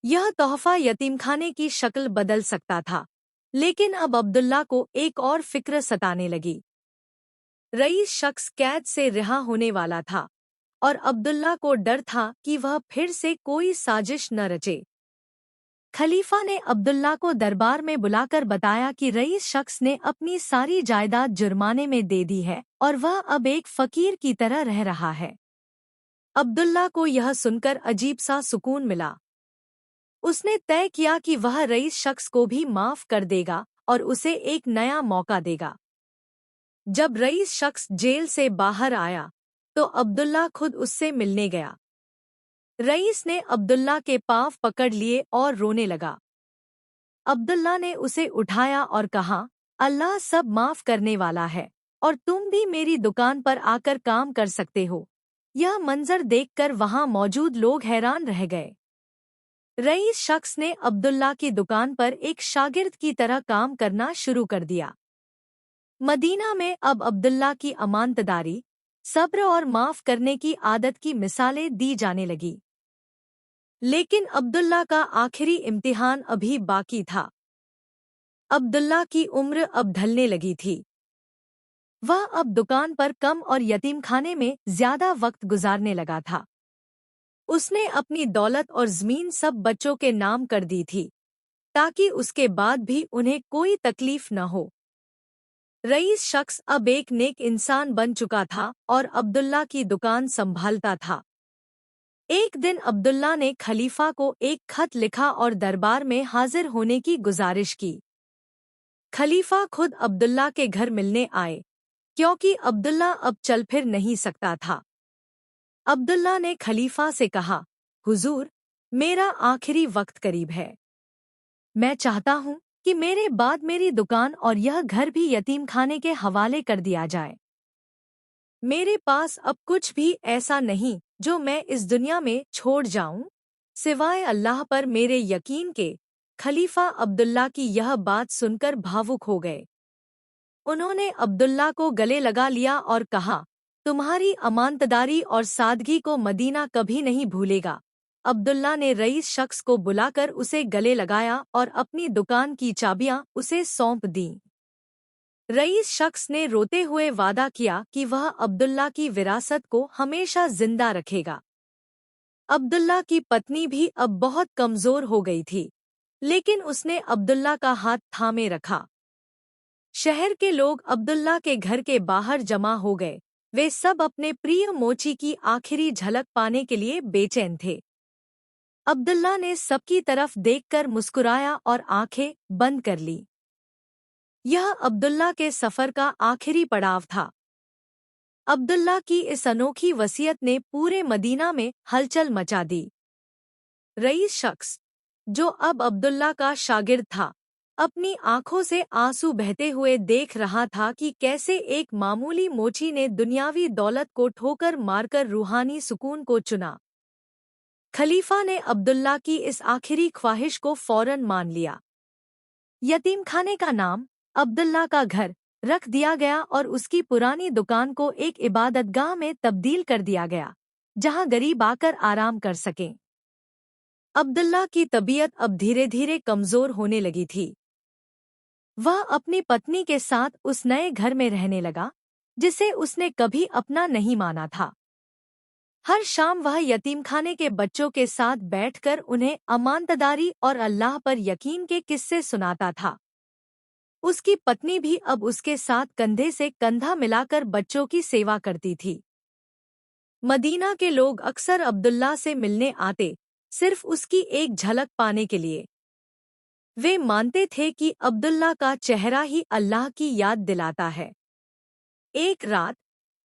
यह तोहफा यतीमखाने की शक्ल बदल सकता था, लेकिन अब अब्दुल्ला को एक और फिक्र सताने लगी। रईस शख्स कैद से रिहा होने वाला था और अब्दुल्ला को डर था कि वह फिर से कोई साजिश न रचे। खलीफा ने अब्दुल्ला को दरबार में बुलाकर बताया कि रईस शख्स ने अपनी सारी जायदाद जुर्माने में दे दी है और वह अब एक फकीर की तरह रह रहा है। अब्दुल्ला को यह सुनकर अजीब सा सुकून मिला। उसने तय किया कि वह रईस शख्स को भी माफ कर देगा और उसे एक नया मौका देगा। जब रईस शख्स जेल से बाहर आया तो अब्दुल्ला खुद उससे मिलने गया। रईस ने अब्दुल्ला के पाँव पकड़ लिए और रोने लगा। अब्दुल्ला ने उसे उठाया और कहा, अल्लाह सब माफ करने वाला है और तुम भी मेरी दुकान पर आकर काम कर सकते हो। यह मंजर देखकर वहां मौजूद लोग हैरान रह गए। रईस शख्स ने अब्दुल्ला की दुकान पर एक शागिर्द की तरह काम करना शुरू कर दिया। मदीना में अब अब्दुल्ला की अमानतदारी, सब्र और माफ करने की आदत की मिसालें दी जाने लगी। लेकिन अब्दुल्ला का आखिरी इम्तिहान अभी बाकी था। अब्दुल्ला की उम्र अब ढलने लगी थी। वह अब दुकान पर कम और यतीमखाने में ज्यादा वक्त गुजारने लगा था। उसने अपनी दौलत और ज़मीन सब बच्चों के नाम कर दी थी, ताकि उसके बाद भी उन्हें कोई तकलीफ न हो। रईस शख्स अब एक नेक इंसान बन चुका था और अब्दुल्ला की दुकान संभालता था। एक दिन अब्दुल्ला ने खलीफा को एक खत लिखा और दरबार में हाजिर होने की गुजारिश की। खलीफा खुद अब्दुल्ला के घर मिलने आए, क्योंकि अब्दुल्ला अब चल फिर नहीं सकता था। अब्दुल्ला ने खलीफा से कहा, हुजूर, मेरा आखिरी वक्त करीब है। मैं चाहता हूँ कि मेरे बाद मेरी दुकान और यह घर भी यतीमखाने के हवाले कर दिया जाए। मेरे पास अब कुछ भी ऐसा नहीं जो मैं इस दुनिया में छोड़ जाऊं, सिवाय अल्लाह पर मेरे यकीन के। खलीफा अब्दुल्ला की यह बात सुनकर भावुक हो गए। उन्होंने अब्दुल्ला को गले लगा लिया और कहा, तुम्हारी अमानतदारी और सादगी को मदीना कभी नहीं भूलेगा। अब्दुल्ला ने रईस शख्स को बुलाकर उसे गले लगाया और अपनी दुकान की चाबियां उसे सौंप दीं। रईस शख्स ने रोते हुए वादा किया कि वह अब्दुल्ला की विरासत को हमेशा जिंदा रखेगा। अब्दुल्ला की पत्नी भी अब बहुत कमजोर हो गई थी, लेकिन उसने अब्दुल्ला का हाथ थामे रखा। शहर के लोग अब्दुल्ला के घर के बाहर जमा हो गए। वे सब अपने प्रिय मोची की आखिरी झलक पाने के लिए बेचैन थे। अब्दुल्ला ने सबकी तरफ देखकर मुस्कुराया और आंखें बंद कर ली। यह अब्दुल्ला के सफर का आखिरी पड़ाव था। अब्दुल्ला की इस अनोखी वसीयत ने पूरे मदीना में हलचल मचा दी। रईस शख्स, जो अब अब्दुल्ला का शागिर्द था, अपनी आंखों से आंसू बहते हुए देख रहा था कि कैसे एक मामूली मोची ने दुनियावी दौलत को ठोकर मारकर रूहानी सुकून को चुना। खलीफा ने अब्दुल्ला की इस आखिरी ख्वाहिश को फौरन मान लिया। यतीमखाने का नाम अब्दुल्ला का घर रख दिया गया और उसकी पुरानी दुकान को एक इबादतगाह में तब्दील कर दिया गया, जहां गरीब आकर आराम कर सकें। अब्दुल्ला की तबीयत अब धीरे धीरे कमजोर होने लगी थी। वह अपनी पत्नी के साथ उस नए घर में रहने लगा, जिसे उसने कभी अपना नहीं माना था। हर शाम वह यतीमखाने के बच्चों के साथ बैठकर उन्हें अमानतदारी और अल्लाह पर यकीन के किस्से सुनाता था। उसकी पत्नी भी अब उसके साथ कंधे से कंधा मिलाकर बच्चों की सेवा करती थी। मदीना के लोग अक्सर अब्दुल्ला से मिलने आते, सिर्फ उसकी एक झलक पाने के लिए। वे मानते थे कि अब्दुल्ला का चेहरा ही अल्लाह की याद दिलाता है। एक रात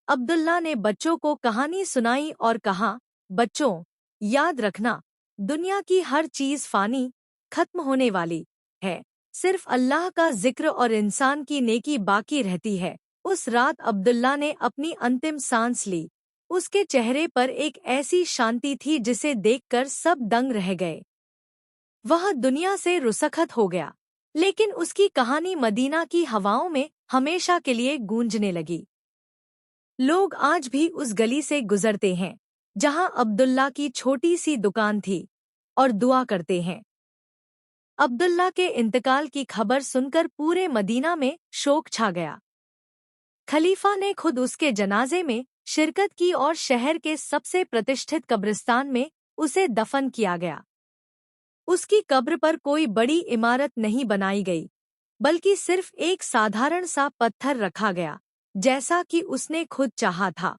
अब्दुल्ला ने बच्चों को कहानी सुनाई और कहा, बच्चों, याद रखना, दुनिया की हर चीज फानी, खत्म होने वाली है। सिर्फ अल्लाह का जिक्र और इंसान की नेकी बाकी रहती है। उस रात अब्दुल्ला ने अपनी अंतिम सांस ली। उसके चेहरे पर एक ऐसी शांति थी जिसे देखकर सब दंग रह गए। वह दुनिया से रुसखत हो गया, लेकिन उसकी कहानी मदीना की हवाओं में हमेशा के लिए गूंजने लगी। लोग आज भी उस गली से गुजरते हैं जहां अब्दुल्ला की छोटी सी दुकान थी, और दुआ करते हैं। अब्दुल्ला के इंतकाल की खबर सुनकर पूरे मदीना में शोक छा गया। खलीफा ने खुद उसके जनाजे में शिरकत की और शहर के सबसे प्रतिष्ठित कब्रिस्तान में उसे दफन किया गया। उसकी कब्र पर कोई बड़ी इमारत नहीं बनाई गई, बल्कि सिर्फ एक साधारण सा पत्थर रखा गया, जैसा कि उसने खुद चाहा था।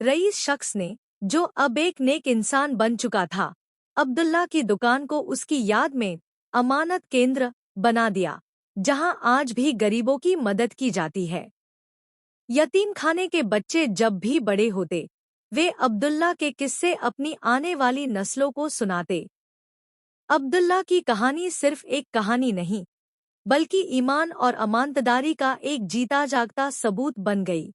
रईस शख्स ने, जो अब एक नेक इंसान बन चुका था, अब्दुल्ला की दुकान को उसकी याद में अमानत केंद्र बना दिया, जहां आज भी गरीबों की मदद की जाती है। यतीम खाने के बच्चे जब भी बड़े होते, वे अब्दुल्ला के किस्से अपनी आने वाली नस्लों को सुनाते। अब्दुल्ला की कहानी सिर्फ एक कहानी नहीं, बल्कि ईमान और अमानतदारी का एक जीता जागता सबूत बन गई।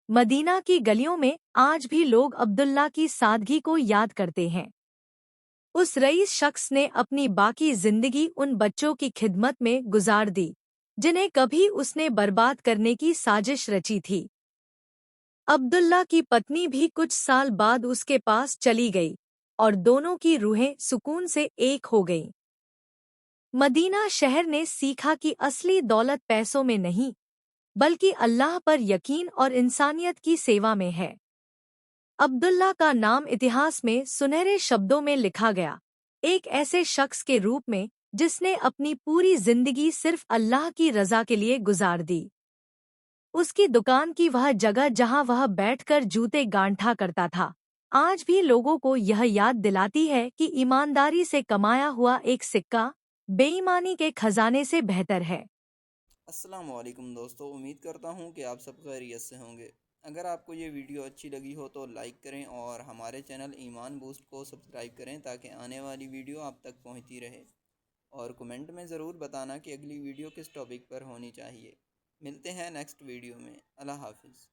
मदीना की गलियों में आज भी लोग अब्दुल्ला की सादगी को याद करते हैं। उस रईस शख्स ने अपनी बाकी जिंदगी उन बच्चों की खिदमत में गुजार दी, जिन्हें कभी उसने बर्बाद करने की साजिश रची थी। अब्दुल्ला की पत्नी भी कुछ साल बाद उसके पास चली गई, और दोनों की रूहें सुकून से एक हो गईं। मदीना शहर ने सीखा कि असली दौलत पैसों में नहीं, बल्कि अल्लाह पर यकीन और इंसानियत की सेवा में है। अब्दुल्ला का नाम इतिहास में सुनहरे शब्दों में लिखा गया, एक ऐसे शख्स के रूप में जिसने अपनी पूरी जिंदगी सिर्फ अल्लाह की रज़ा के लिए गुजार दी। उसकी दुकान की वह जगह जहां वह बैठकर जूते गांठा करता था, आज भी लोगों को यह याद दिलाती है कि ईमानदारी से कमाया हुआ एक सिक्का बेईमानी के खजाने से बेहतर है। अस्सलाम वालेकुम दोस्तों, उम्मीद करता हूँ कि आप सब खैरियत से होंगे। अगर आपको ये वीडियो अच्छी लगी हो तो लाइक करें और हमारे चैनल ईमान बूस्ट को सब्सक्राइब करें ताकि आने वाली वीडियो आप तक पहुँचती रहे। और कमेंट में ज़रूर बताना कि अगली वीडियो किस टॉपिक पर होनी चाहिए। मिलते हैं नेक्स्ट वीडियो में। अल्लाह हाफिज़।